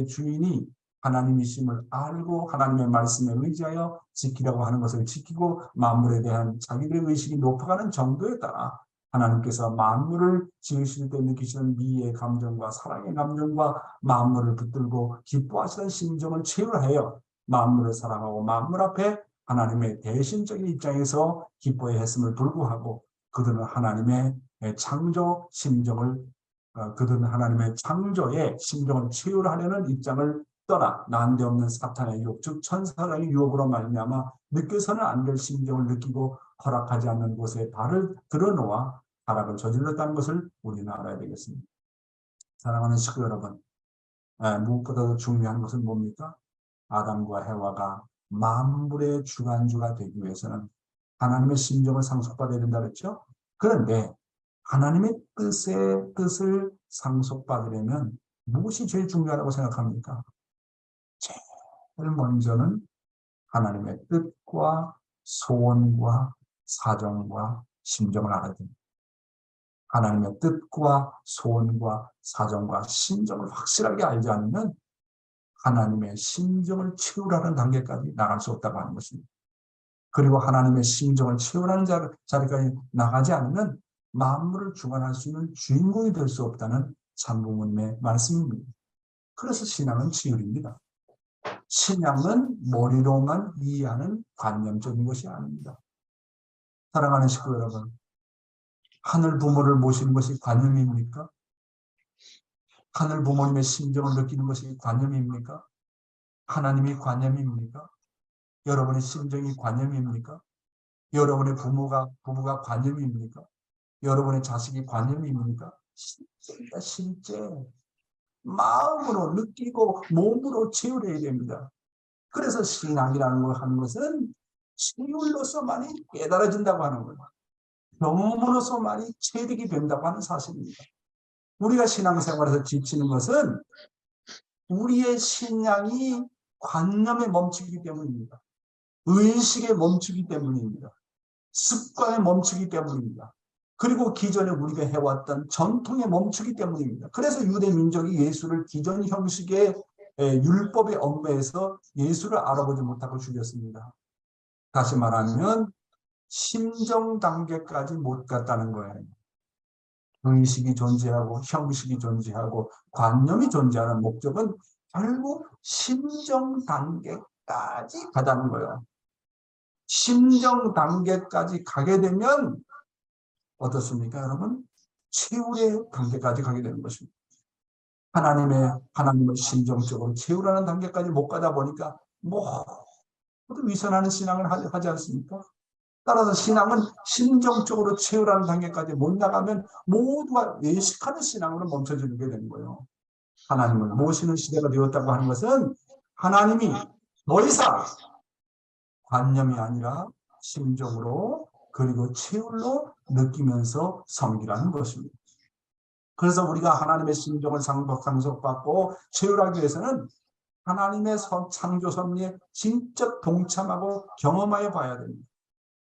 주인이 하나님이심을 알고 하나님의 말씀에 의지하여 지키려고 하는 것을 지키고 만물에 대한 자기들의 의식이 높아가는 정도에 따라 하나님께서 만물을 지으실 때 느끼시는 미의 감정과 사랑의 감정과 만물을 붙들고 기뻐하시는 심정을 체휼하여 만물을 사랑하고 만물 앞에 하나님의 대신적인 입장에서 기뻐해 했음을 불구하고 그들은 하나님의 창조 심정을 그들은 하나님의 창조의 심정을 체휼하려는 입장을 떠나 난데없는 사탄의 유혹, 즉 천사장의 유혹으로 말미암아 느껴서는 안 될 심정을 느끼고 허락하지 않는 곳에 발을 들어놓아 타락을 저질렀다는 것을 우리는 알아야 되겠습니다. 사랑하는 식구 여러분, 무엇보다도 중요한 것은 뭡니까? 아담과 해와가 만물의 주관주가 되기 위해서는 하나님의 심정을 상속받아야 된다 그랬죠? 그런데 하나님의 뜻을 상속받으려면 무엇이 제일 중요하다고 생각합니까? 제일 먼저는 하나님의 뜻과 소원과 사정과 심정을 알아야 됩니다. 하나님의 뜻과 소원과 사정과 심정을 확실하게 알지 않으면 하나님의 심정을 채우라는 단계까지 나갈 수 없다고 하는 것입니다. 그리고 하나님의 심정을 채우라는 자리까지 나가지 않으면 만물을 주관할 수 있는 주인공이 될 수 없다는 참부모님의 말씀입니다. 그래서 신앙은 치유입니다. 신앙은 머리로만 이해하는 관념적인 것이 아닙니다. 사랑하는 식구 여러분, 하늘 부모를 모시는 것이 관념입니까? 하늘 부모님의 심정을 느끼는 것이 관념입니까? 하나님이 관념입니까? 여러분의 심정이 관념입니까? 여러분의 부부가 관념입니까? 여러분의 자식이 관념입니까? 실제입니다. 실제. 마음으로 느끼고 몸으로 체험해야 됩니다. 그래서 신앙이라는 걸 하는 것은 체험으로서만이 깨달아진다고 하는 거예요. 경험으로서만이 체득이 된다고 하는 사실입니다. 우리가 신앙생활에서 지치는 것은 우리의 신앙이 관념에 멈추기 때문입니다. 의식에 멈추기 때문입니다. 습관에 멈추기 때문입니다. 그리고 기존에 우리가 해왔던 전통에 멈추기 때문입니다. 그래서 유대 민족이 예수를 기존 형식의 율법의 업무에서 예수를 알아보지 못하고 죽였습니다. 다시 말하면 심정 단계까지 못 갔다는 거예요. 의식이 존재하고 형식이 존재하고 관념이 존재하는 목적은 결국 심정 단계까지 가다는 거예요. 심정 단계까지 가게 되면 어떻습니까, 여러분? 채울의 단계까지 가게 되는 것입니다. 하나님을 심정적으로 채우라는 단계까지 못 가다 보니까 모두 위선하는 신앙을 하지 않습니까? 따라서 신앙은 심정적으로 채우라는 단계까지 못 나가면 모두가 외식하는 신앙으로 멈춰지게 되는 거예요. 하나님을 모시는 시대가 되었다고 하는 것은 하나님이 더 이상 관념이 아니라 심정으로 그리고 체울로 느끼면서 섬기라는 것입니다. 그래서 우리가 하나님의 심정을 상속받고 체울하기 위해서는 하나님의 창조 섭리에 진짜 동참하고 경험하여 봐야 됩니다.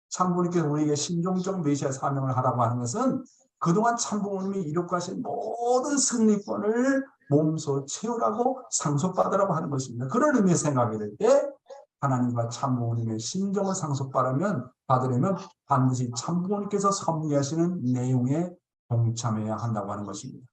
참부모님께서 우리에게 신종적 메시아 사명을 하라고 하는 것은 그동안 참부모님이 이룩 하신 모든 승리권을 몸소 채우라고 상속받으라고 하는 것입니다. 그런 의미에서 생각이 될 때 하나님과 참부모님의 심정을 상속받으려면 반드시 참부모님께서 섭리하시는 내용에 동참해야 한다고 하는 것입니다.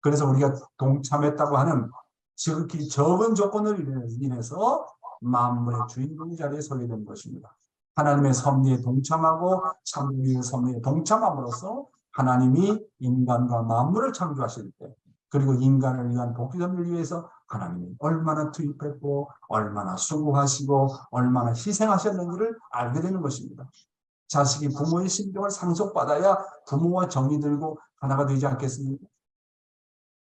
그래서 우리가 동참했다고 하는 지극히 적은 조건을 인해서 만물의 주인공 자리에 서게 되는 것입니다. 하나님의 섭리에 동참하고 참부모님의 섭리에 동참함으로써 하나님이 인간과 만물을 창조하실 때, 그리고 인간을 위한 복귀선을 위해서 하나님이 얼마나 투입했고 얼마나 수고하시고 얼마나 희생하셨는지를 알게 되는 것입니다. 자식이 부모의 심정을 상속받아야 부모와 정이 들고 하나가 되지 않겠습니까?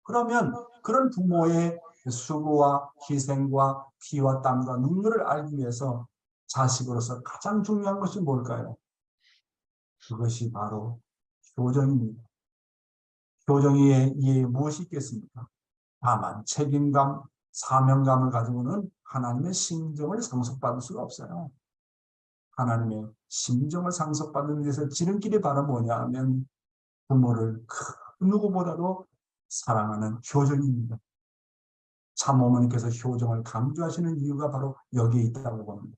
그러면 그런 부모의 수고와 희생과 피와 땀과 눈물을 알기 위해서 자식으로서 가장 중요한 것이 뭘까요? 그것이 바로 효정입니다. 효정이 이에 무엇이 있겠습니까? 다만 책임감, 사명감을 가지고는 하나님의 심정을 상속받을 수가 없어요. 하나님의 심정을 상속받는 데서 지름길이 바로 뭐냐 하면 부모를 그 누구보다도 사랑하는 효정입니다. 참어머니께서 효정을 강조하시는 이유가 바로 여기에 있다고 봅니다.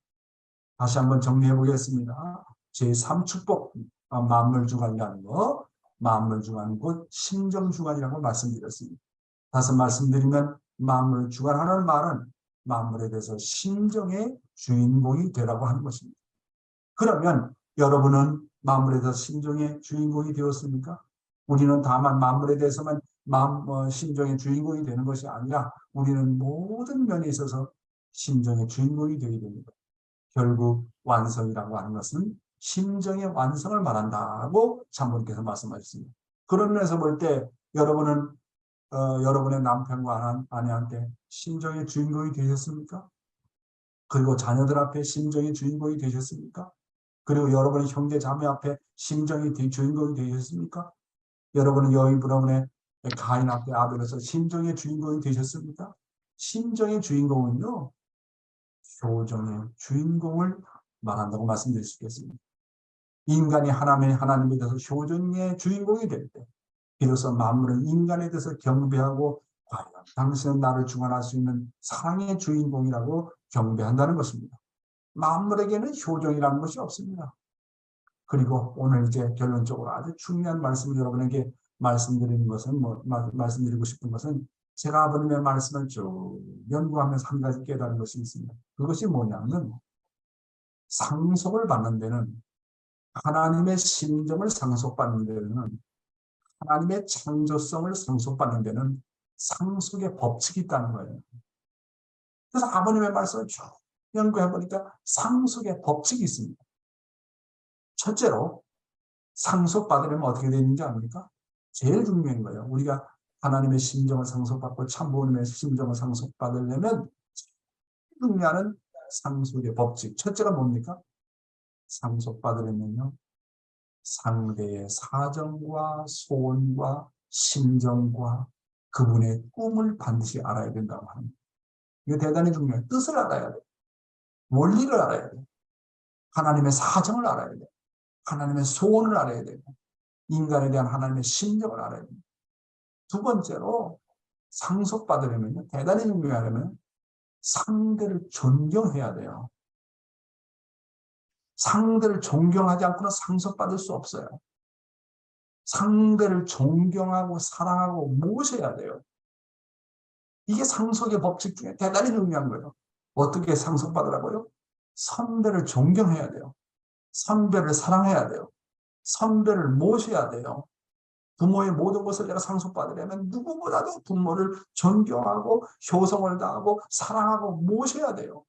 다시 한번 정리해 보겠습니다. 제3축복, 만물주관이라는 거, 만물주관은 곧 심정주관이라고 말씀드렸습니다. 다시 말씀드리면 만물을 주관하는 말은 만물에 대해서 심정의 주인공이 되라고 하는 것입니다. 그러면 여러분은 만물에 대해서 심정의 주인공이 되었습니까? 우리는 다만 만물에 대해서만 심정의 주인공이 되는 것이 아니라 우리는 모든 면에 있어서 심정의 주인공이 되게 됩니다. 결국 완성이라고 하는 것은 심정의 완성을 말한다고 참모님께서 말씀하셨습니다. 그런 면에서 볼 때 여러분은 여러분의 남편과 아내한테 심정의 주인공이 되셨습니까? 그리고 자녀들 앞에 심정의 주인공이 되셨습니까? 그리고 여러분의 형제 자매 앞에 심정의 주인공이 되셨습니까? 여러분은 여러분의 가인 앞에 아벨로서 심정의 주인공이 되셨습니까? 심정의 주인공은요, 효정의 주인공을 말한다고 말씀드릴 수 있겠습니다. 인간이 하나님에 대해서 효정의 주인공이 될 때, 비로소 만물은 인간에 대해서 경배하고 과연 당신은 나를 주관할 수 있는 사랑의 주인공이라고 경배한다는 것입니다. 만물에게는 효정이라는 것이 없습니다. 그리고 오늘 이제 결론적으로 아주 중요한 말씀을 여러분에게 말씀드리는 것은 말씀드리고 싶은 것은 제가 아버님의 말씀을 쭉 연구하면서 한 가지 깨달은 것이 있습니다. 그것이 뭐냐면 상속을 받는 데는 하나님의 심정을 상속받는 데는 하나님의 창조성을 상속받는 데는 상속의 법칙이 있다는 거예요. 그래서 아버님의 말씀을 쭉 연구해 보니까 상속의 법칙이 있습니다. 첫째로 상속받으려면 어떻게 되는지 압니까? 제일 중요한 거예요. 우리가 하나님의 심정을 상속받고 참부모님의 심정을 상속받으려면 중요한 상속의 법칙. 첫째가 뭡니까? 상속받으려면요, 상대의 사정과 소원과 심정과 그분의 꿈을 반드시 알아야 된다고 합니다. 이거 대단히 중요해요. 뜻을 알아야 돼요. 원리를 알아야 돼요. 하나님의 사정을 알아야 돼요. 하나님의 소원을 알아야 돼요. 인간에 대한 하나님의 심정을 알아야 돼요. 두 번째로 상속받으려면 대단히 중요하려면 상대를 존경해야 돼요. 상대를 존경하지 않고는 상속받을 수 없어요. 상대를 존경하고 사랑하고 모셔야 돼요. 이게 상속의 법칙 중에 대단히 중요한 거예요. 어떻게 상속받으라고요? 선배를 존경해야 돼요. 선배를 사랑해야 돼요. 선배를 모셔야 돼요. 부모의 모든 것을 내가 상속받으려면 누구보다도 부모를 존경하고 효성을 다하고 사랑하고 모셔야 돼요.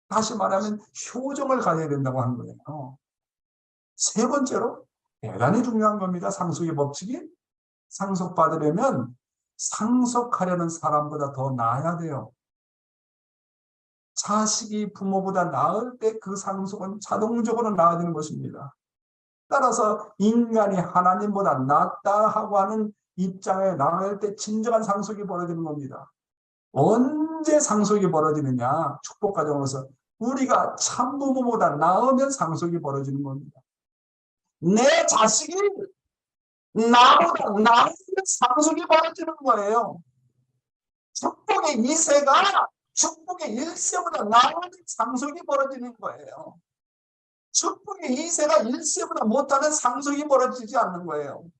다시 말하면 효정을 가져야 된다고 하는 거예요. 세 번째로 대단히 중요한 겁니다. 상속의 법칙이. 상속받으려면 상속하려는 사람보다 더 나아야 돼요. 자식이 부모보다 나을 때 그 상속은 자동적으로 나아지는 것입니다. 따라서 인간이 하나님보다 낫다 하고 하는 입장에 나갈 때 진정한 상속이 벌어지는 겁니다. 언제 상속이 벌어지느냐? 축복 과정으로서 우리가 참부모보다 나으면 상속이 벌어지는 겁니다. 내 자식이 나보다 나으면 상속이 벌어지는 거예요. 축복의 2세가 축복의 1세보다 나은 상속이 벌어지는 거예요. 축복의 2세가 1세보다 못하는 상속이 벌어지지 않는 거예요.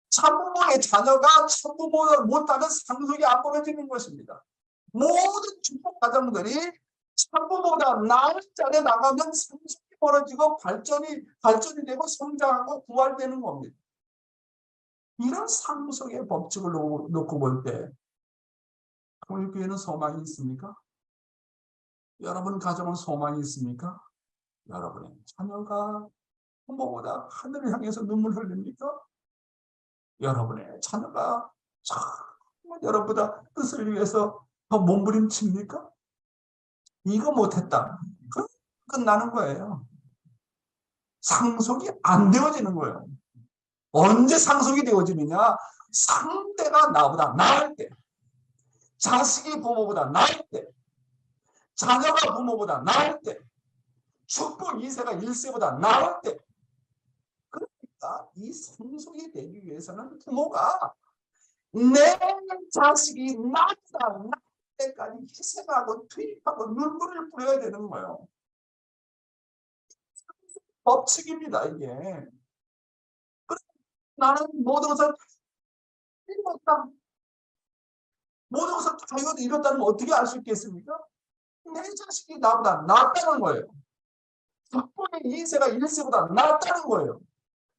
참부모의 자녀가 참부모보다 못하는 상속이 안 벌어지는 것입니다. 모든 축복 가정들이 참부모보다 나은 자리에 나가면 상속이 벌어지고 발전이 되고 성장하고 부활되는 겁니다. 이런 상속의 법칙을 놓고 볼 때 우리 교회는 소망이 있습니까? 여러분 가정은 소망이 있습니까? 여러분의 자녀가 부모보다 하늘을 향해서 눈물 흘립니까? 여러분의 자녀가 정말 여러분보다 뜻을 위해서 더 몸부림칩니까? 이거 못했다. 그럼 끝나는 거예요. 상속이 안 되어지는 거예요. 언제 상속이 되어지느냐? 상대가 나보다 나을 때, 자식이 부모보다 나을 때, 자녀가 부모보다 나을 때, 축복 2세가 1세보다 나을 때. 그러니까 이 상속이 되기 위해서는 부모가 내 자식이 나보다 나을 때까지 희생하고 투입하고 눈물을 뿌려야 되는 거예요. 법칙입니다, 이게. 나는 모든 것을 이뤘다. 모든 것을 다 이뤘다는 걸 어떻게 알 수 있겠습니까? 내 자식이 나보다 낫다는 거예요. 축복의 2세가 1세보다 낫다는 거예요.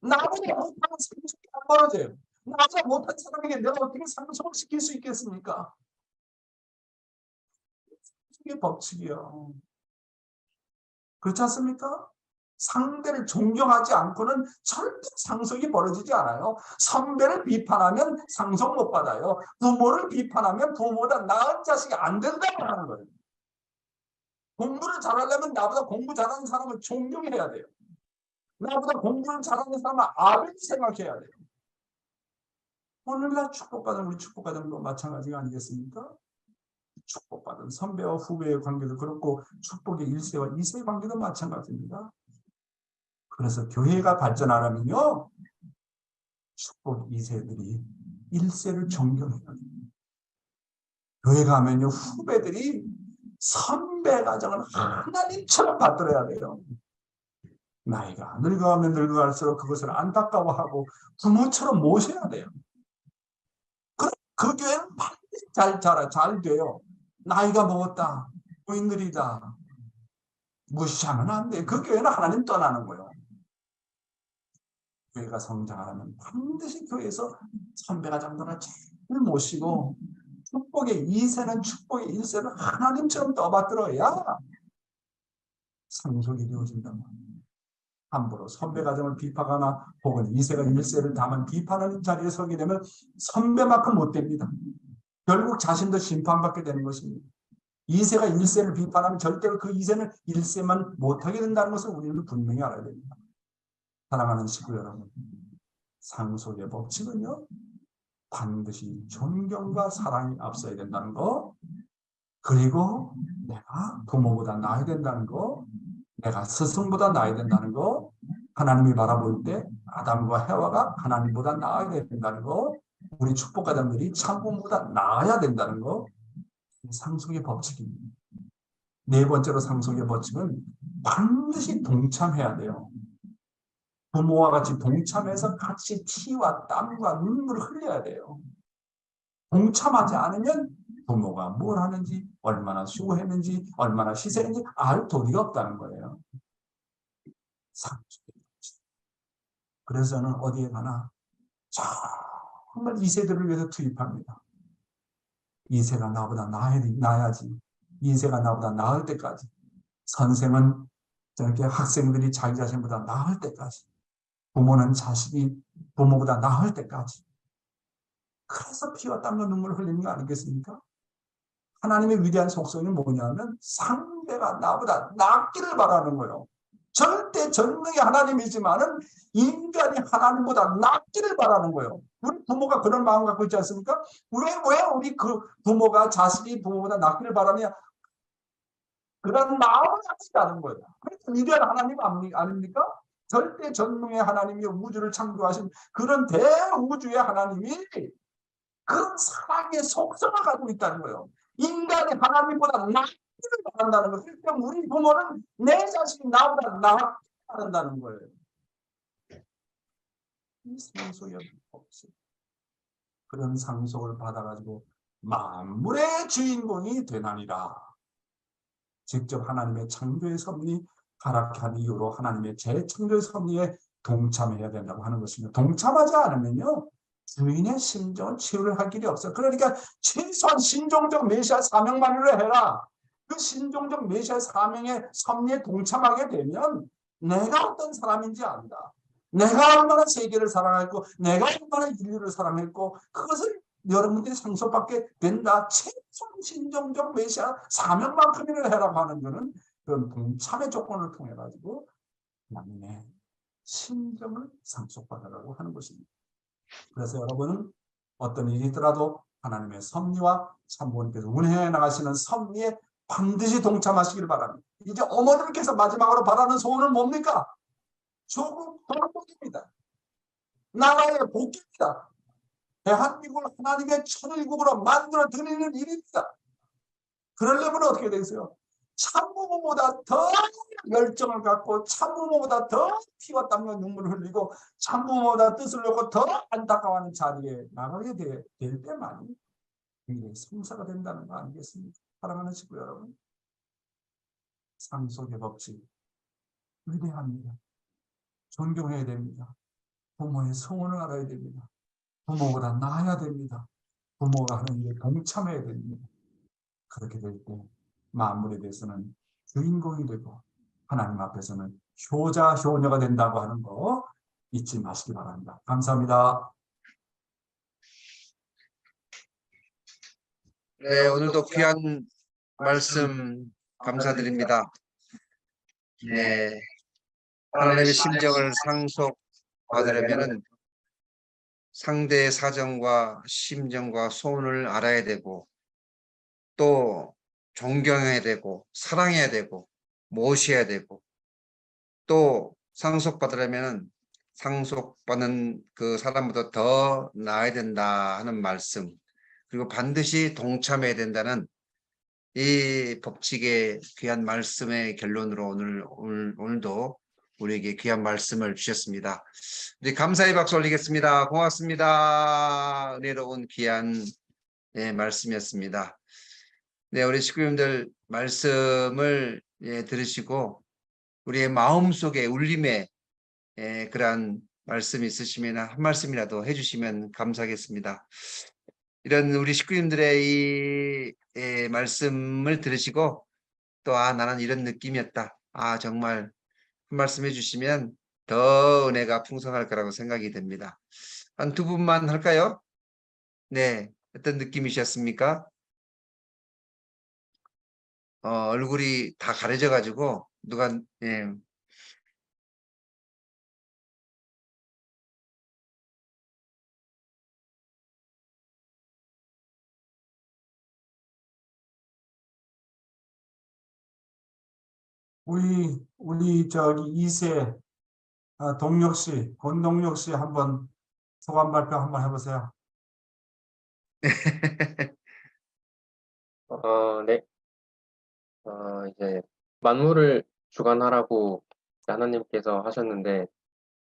나보다 못하는 상속이 안 벌어져요. 나보다 못한 사람에게 내가 어떻게 상속을 시킬 수 있겠습니까? 이게 법칙이요. 그렇지 않습니까? 상대를 존경하지 않고는 절대 상속이 벌어지지 않아요. 선배를 비판하면 상속 못 받아요. 부모를 비판하면 부모보다 나은 자식이 안 된다고 하는 거예요. 공부를 잘하려면 나보다 공부 잘하는 사람을 존경해야 돼요. 나보다 공부를 잘하는 사람은 아벨이 생각해야 돼요. 오늘날 축복받은 우리 축복가정도 마찬가지가 아니겠습니까? 축복받은 선배와 후배의 관계도 그렇고 축복의 1세와 2세의 관계도 마찬가지입니다. 그래서 교회가 발전하려면요, 축복 2세들이 1세를 존경해야 됩니다. 교회 가면요, 후배들이 선배 가정을 하나님처럼 받들어야 돼요. 나이가 늙어가면 늙어갈수록 그것을 안타까워하고 부모처럼 모셔야 돼요. 그 교회는 반드시 잘 돼요. 나이가 먹었다, 노인들이다, 무시하면 안 돼. 그 교회는 하나님 떠나는 거예요. 교회가 성장하려면 반드시 교회에서 선배가 정도는 잘 모시고 축복의 2세는 축복의 1세는 하나님처럼 떠받들어야 상속이 되어진단 말이에요. 함부로 선배 가정을 비판하거나 혹은 2세가 1세를 다만 비판하는 자리에 서게 되면 선배만큼 못 됩니다. 결국 자신도 심판받게 되는 것입니다. 2세가 1세를 비판하면 절대로 그 2세는 1세만 못하게 된다는 것을 우리는 분명히 알아야 됩니다. 사랑하는 식구 여러분, 상속의 법칙은요, 반드시 존경과 사랑이 앞서야 된다는 거, 그리고 내가 부모보다 나아야 된다는 거, 내가 스승보다 나아야 된다는 거, 하나님이 바라볼 때 아담과 해와가 하나님보다 나아야 된다는 거, 우리 축복가정들이 참부모보다 나아야 된다는 거, 상속의 법칙입니다. 네 번째로 상속의 법칙은 반드시 동참해야 돼요. 부모와 같이 동참해서 같이 피와 땀과 눈물을 흘려야 돼요. 동참하지 않으면 부모가 뭘 하는지, 얼마나 수고했는지, 얼마나 희생했는지 알 도리가 없다는 거예요. 상속의 법칙. 그래서 저는 어디에 가나 정말 2세들을 위해서 투입합니다. 2세가 나보다 나아야지. 2세가 나보다 나을 때까지. 선생은 저렇게 학생들이 자기 자신보다 나을 때까지. 부모는 자식이 부모보다 나을 때까지. 그래서 피와 땀과 눈물을 흘리는 거 아니겠습니까? 하나님의 위대한 속성이 뭐냐면 상대가 나보다 낫기를 바라는 거예요. 절대 전능의 하나님이지만은 인간이 하나님보다 낫기를 바라는 거예요. 우리 부모가 그런 마음 갖고 있지 않습니까? 왜 우리 그 부모가 자식이 부모보다 낫기를 바라냐? 그런 마음을 갖고 있다는 거예요. 그래서 위대한 하나님 아닙니까? 절대 전능의 하나님이 우주를 창조하신 그런 대우주의 하나님이 그런 사랑의 속성을 가지고 있다는 거예요. 인간이 하나님보다 낫기를 바란다는 거예요. 그러니까 우리 부모는 내 자식이 나보다 낫기를 바란다는 거예요. 이 상속이 없어. 그런 상속을 받아가지고 만물의 주인공이 되나니라. 직접 하나님의 창조의 섭리 가락한 이후로 하나님의 재창조의 섭리에 동참해야 된다고 하는 것입니다. 동참하지 않으면요, 주인의 심정을 치유를 할 길이 없어요. 그러니까 최소한 신종적 메시아 사명만으로 해라. 그 신종적 메시아 사명의 섭리에 동참하게 되면 내가 어떤 사람인지 안다. 내가 얼마나 세계를 사랑했고 내가 얼마나 인류를 사랑했고 그것을 여러분들이 상속받게 된다. 최소한 신종적 메시아 사명만큼이나 해라고 하는 것은 그런 동참의 조건을 통해 가지고 하나님의 심정을 상속받으라고 하는 것입니다. 그래서 여러분은 어떤 일이 있더라도 하나님의 섭리와 참부모님께서 운행해 나가시는 섭리에 반드시 동참하시길 바랍니다. 이제 어머님께서 마지막으로 바라는 소원은 뭡니까? 조국 돌복입니다. 나라의 복입니다. 대한민국을 하나님의 천일국으로 만들어 드리는 일입니다. 그러려면 어떻게 되세요? 참부모보다 더 열정을 갖고 참부모보다 더 피와 땀과 눈물을 흘리고 참부모보다 뜻을 놓고 더 안타까워하는 자리에 나가게 될 때만이 이게 성사가 된다는 거 아니겠습니까? 사랑하는 친구 여러분, 상속의 법칙 위대합니다. 존경해야 됩니다. 부모의 소원을 알아야 됩니다. 부모보다 나아야 됩니다. 부모가 하는 일에 동참해야 됩니다. 그렇게 될 때 만물에 대해서는 주인공이 되고 하나님 앞에서는 효자, 효녀가 된다고 하는 거 잊지 마시기 바랍니다. 감사합니다. 네, 오늘도 귀한 말씀 감사드립니다. 네, 하나님의 심정을 상속받으려면은 상대의 사정과 심정과 소원을 알아야 되고 또 존경해야 되고 사랑해야 되고 모셔야 되고 또 상속받으려면 상속받는 그 사람보다 더 나아야 된다 하는 말씀, 그리고 반드시 동참해야 된다는 이 법칙의 귀한 말씀의 결론으로 오늘도 우리에게 귀한 말씀을 주셨습니다. 우리 감사의 박수 올리겠습니다. 고맙습니다. 은혜로운 귀한 말씀이었습니다. 네, 우리 식구님들 말씀을 들으시고 우리의 마음속에 울림에 그러한 말씀이 있으시면 한 말씀이라도 해주시면 감사하겠습니다. 이런 우리 식구님들의 이 말씀을 들으시고 또 나는 이런 느낌이었다. 정말 한 말씀 해주시면 더 은혜가 풍성할 거라고 생각이 됩니다. 한 두 분만 할까요? 네, 어떤 느낌이셨습니까? 얼굴이 다 가려져 가지고 누가 우리 저기 2세 동력 씨, 권동력 씨 한번 소감 발표 한번 해보세요. 네. 이제 만물을 주관하라고 하나님께서 하셨는데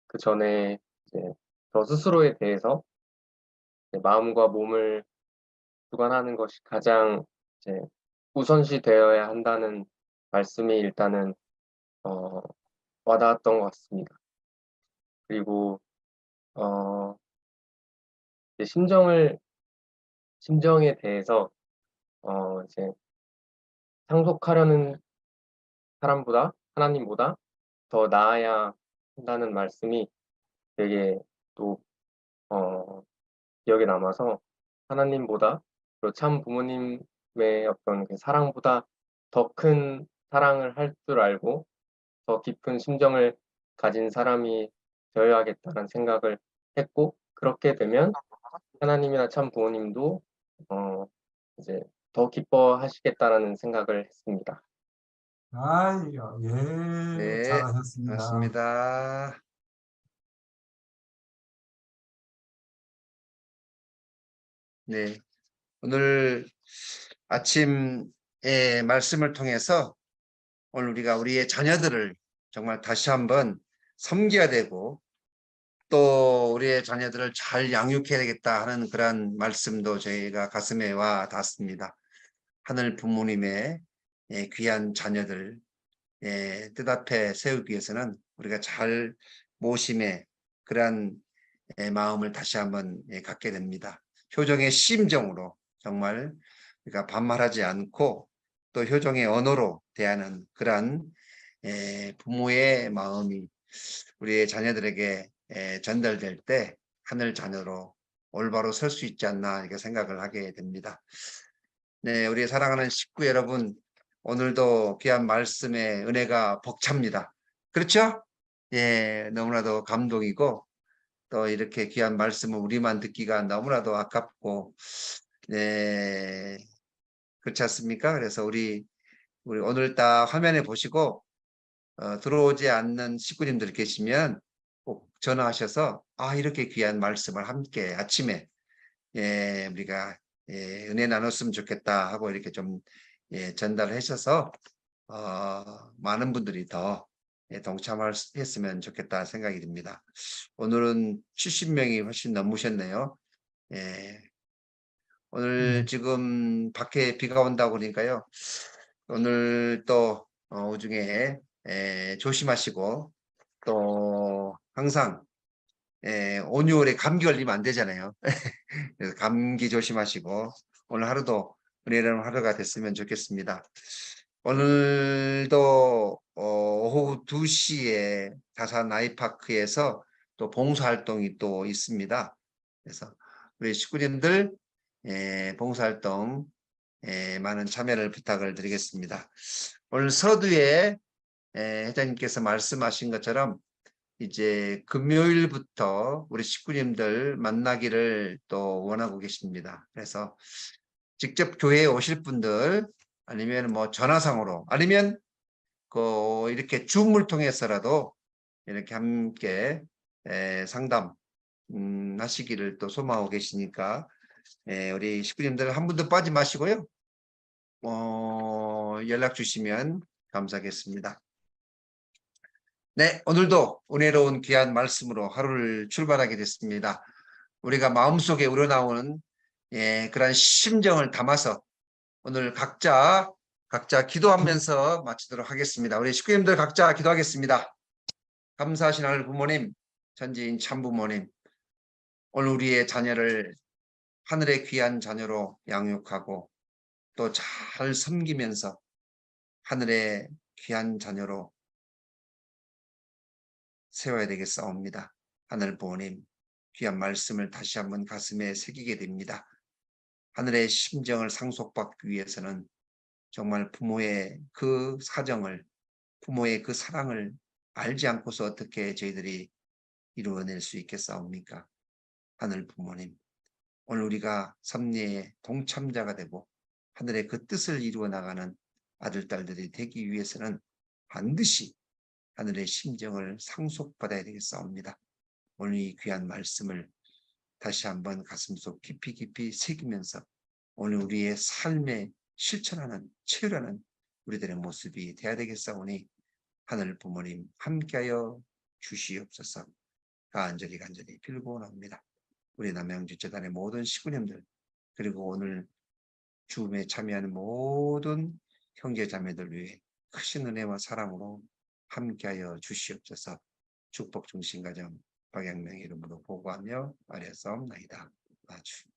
그 전에 이제 저 스스로에 대해서 이제 마음과 몸을 주관하는 것이 가장 이제 우선시 되어야 한다는 말씀이 일단은 와닿았던 것 같습니다. 그리고 이제 심정에 대해서 이제 상속하려는 사람보다 하나님보다 더 나아야 한다는 말씀이 되게 또 기억에 남아서 하나님보다 그리고 참 부모님의 어떤 그 사랑보다 더 큰 사랑을 할 줄 알고 더 깊은 심정을 가진 사람이 되어야겠다는 생각을 했고 그렇게 되면 하나님이나 참 부모님도 이제 더 기뻐하시겠다라는 생각을 했습니다. 아이요, 네, 잘하셨습니다. 맞습니다. 네, 오늘 아침의 말씀을 통해서 오늘 우리가 우리의 자녀들을 정말 다시 한번 섬겨야 되고 또 우리의 자녀들을 잘 양육해야 되겠다 하는 그런 말씀도 저희가 가슴에 와 닿습니다. 하늘 부모님의 귀한 자녀들 뜻 앞에 세우기 위해서는 우리가 잘 모심의 그러한 마음을 다시 한번 갖게 됩니다. 효정의 심정으로 정말 우리가 반말하지 않고 또 효정의 언어로 대하는 그러한 부모의 마음이 우리의 자녀들에게 전달될 때 하늘 자녀로 올바로 설 수 있지 않나 이렇게 생각을 하게 됩니다. 네, 우리 사랑하는 식구 여러분, 오늘도 귀한 말씀의 은혜가 벅찹니다. 그렇죠? 예, 너무나도 감동이고 또 이렇게 귀한 말씀을 우리만 듣기가 너무나도 아깝고 네, 그렇지 않습니까? 그래서 우리 오늘 딱 화면에 보시고 들어오지 않는 식구님들 계시면 꼭 전화하셔서 이렇게 귀한 말씀을 함께 아침에 우리가 은혜 나눴으면 좋겠다 하고 이렇게 좀 전달하셔서 많은 분들이 더 동참했으면 좋겠다 생각이 듭니다. 오늘은 70명이 훨씬 넘으셨네요. 오늘 지금 밖에 비가 온다고 그러니까요. 오늘 또 오중에 조심하시고 또 항상 5, 6월에 감기 걸리면 안 되잖아요. 그래서 감기 조심하시고 오늘 하루도 은혜로운 하루가 됐으면 좋겠습니다. 오늘도 오후 2시에 다산 아이파크에서 또 봉사활동이 또 있습니다. 그래서 우리 식구님들 봉사활동 많은 참여를 부탁을 드리겠습니다. 오늘 서두에 회장님께서 말씀하신 것처럼 이제 금요일부터 우리 식구님들 만나기를 또 원하고 계십니다. 그래서 직접 교회에 오실 분들 아니면 뭐 전화상으로 아니면 이렇게 줌을 통해서라도 이렇게 함께 상담 하시기를 또 소망하고 계시니까 우리 식구님들 한 분도 빠지 마시고요. 연락 주시면 감사하겠습니다. 네, 오늘도 은혜로운 귀한 말씀으로 하루를 출발하게 됐습니다. 우리가 마음속에 우러나오는 그런 심정을 담아서 오늘 각자 기도하면서 마치도록 하겠습니다. 우리 식구님들 각자 기도하겠습니다. 감사하신 하늘 부모님, 전지인 참부모님, 오늘 우리의 자녀를 하늘의 귀한 자녀로 양육하고 또 잘 섬기면서 하늘의 귀한 자녀로 세워야 되겠사옵니다. 하늘 부모님, 귀한 말씀을 다시 한번 가슴에 새기게 됩니다. 하늘의 심정을 상속받기 위해서는 정말 부모의 그 사정을, 부모의 그 사랑을 알지 않고서 어떻게 저희들이 이루어낼 수 있겠사옵니까? 하늘 부모님, 오늘 우리가 섭리의 동참자가 되고 하늘의 그 뜻을 이루어 나가는 아들, 딸들이 되기 위해서는 반드시 하늘의 심정을 상속받아야 되겠사옵니다. 오늘 이 귀한 말씀을 다시 한번 가슴속 깊이 새기면서 오늘 우리의 삶에 실천하는, 체험하는 우리들의 모습이 되어야 되겠사오니 하늘 부모님 함께하여 주시옵소서. 간절히 빌고 원합니다. 우리 남양주재단의 모든 식구님들 그리고 오늘 죽음에 참여하는 모든 형제자매들 위해 크신 은혜와 사랑으로 함께하여 주시옵소서. 축복 중심가정 박양명의 이름으로 보고하며 아뢰사옵나이다. 아주.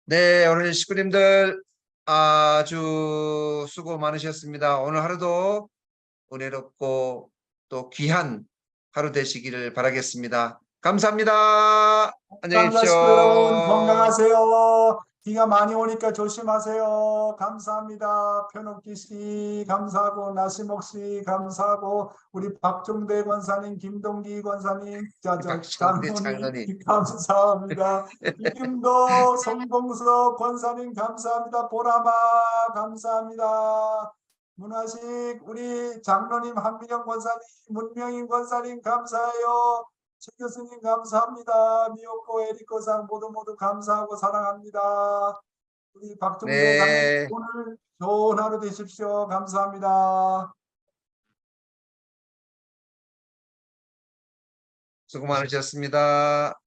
네, 오늘 식구님들 아주 수고 많으셨습니다. 오늘 하루도 은혜롭고 또 귀한 하루 되시기를 바라겠습니다. 감사합니다. 안녕히 계십시오. 여러분 건강하세요. 비가 많이 오니까 조심하세요. 감사합니다. 편옥기 씨 감사하고 나시목 씨 감사하고 우리 박종대 권사님, 김동기 권사님, 장로님 감사합니다. 이금도 성공석 권사님 감사합니다. 보라마 감사합니다. 문화식 우리 장로님 한민영 권사님, 문명인 권사님 감사해요. 최 교수님 감사합니다. 미호코 에리코상 모두 감사하고 사랑합니다. 우리 박종대 네. 장로님 오늘 좋은 하루 되십시오. 감사합니다. 수고 많으셨습니다.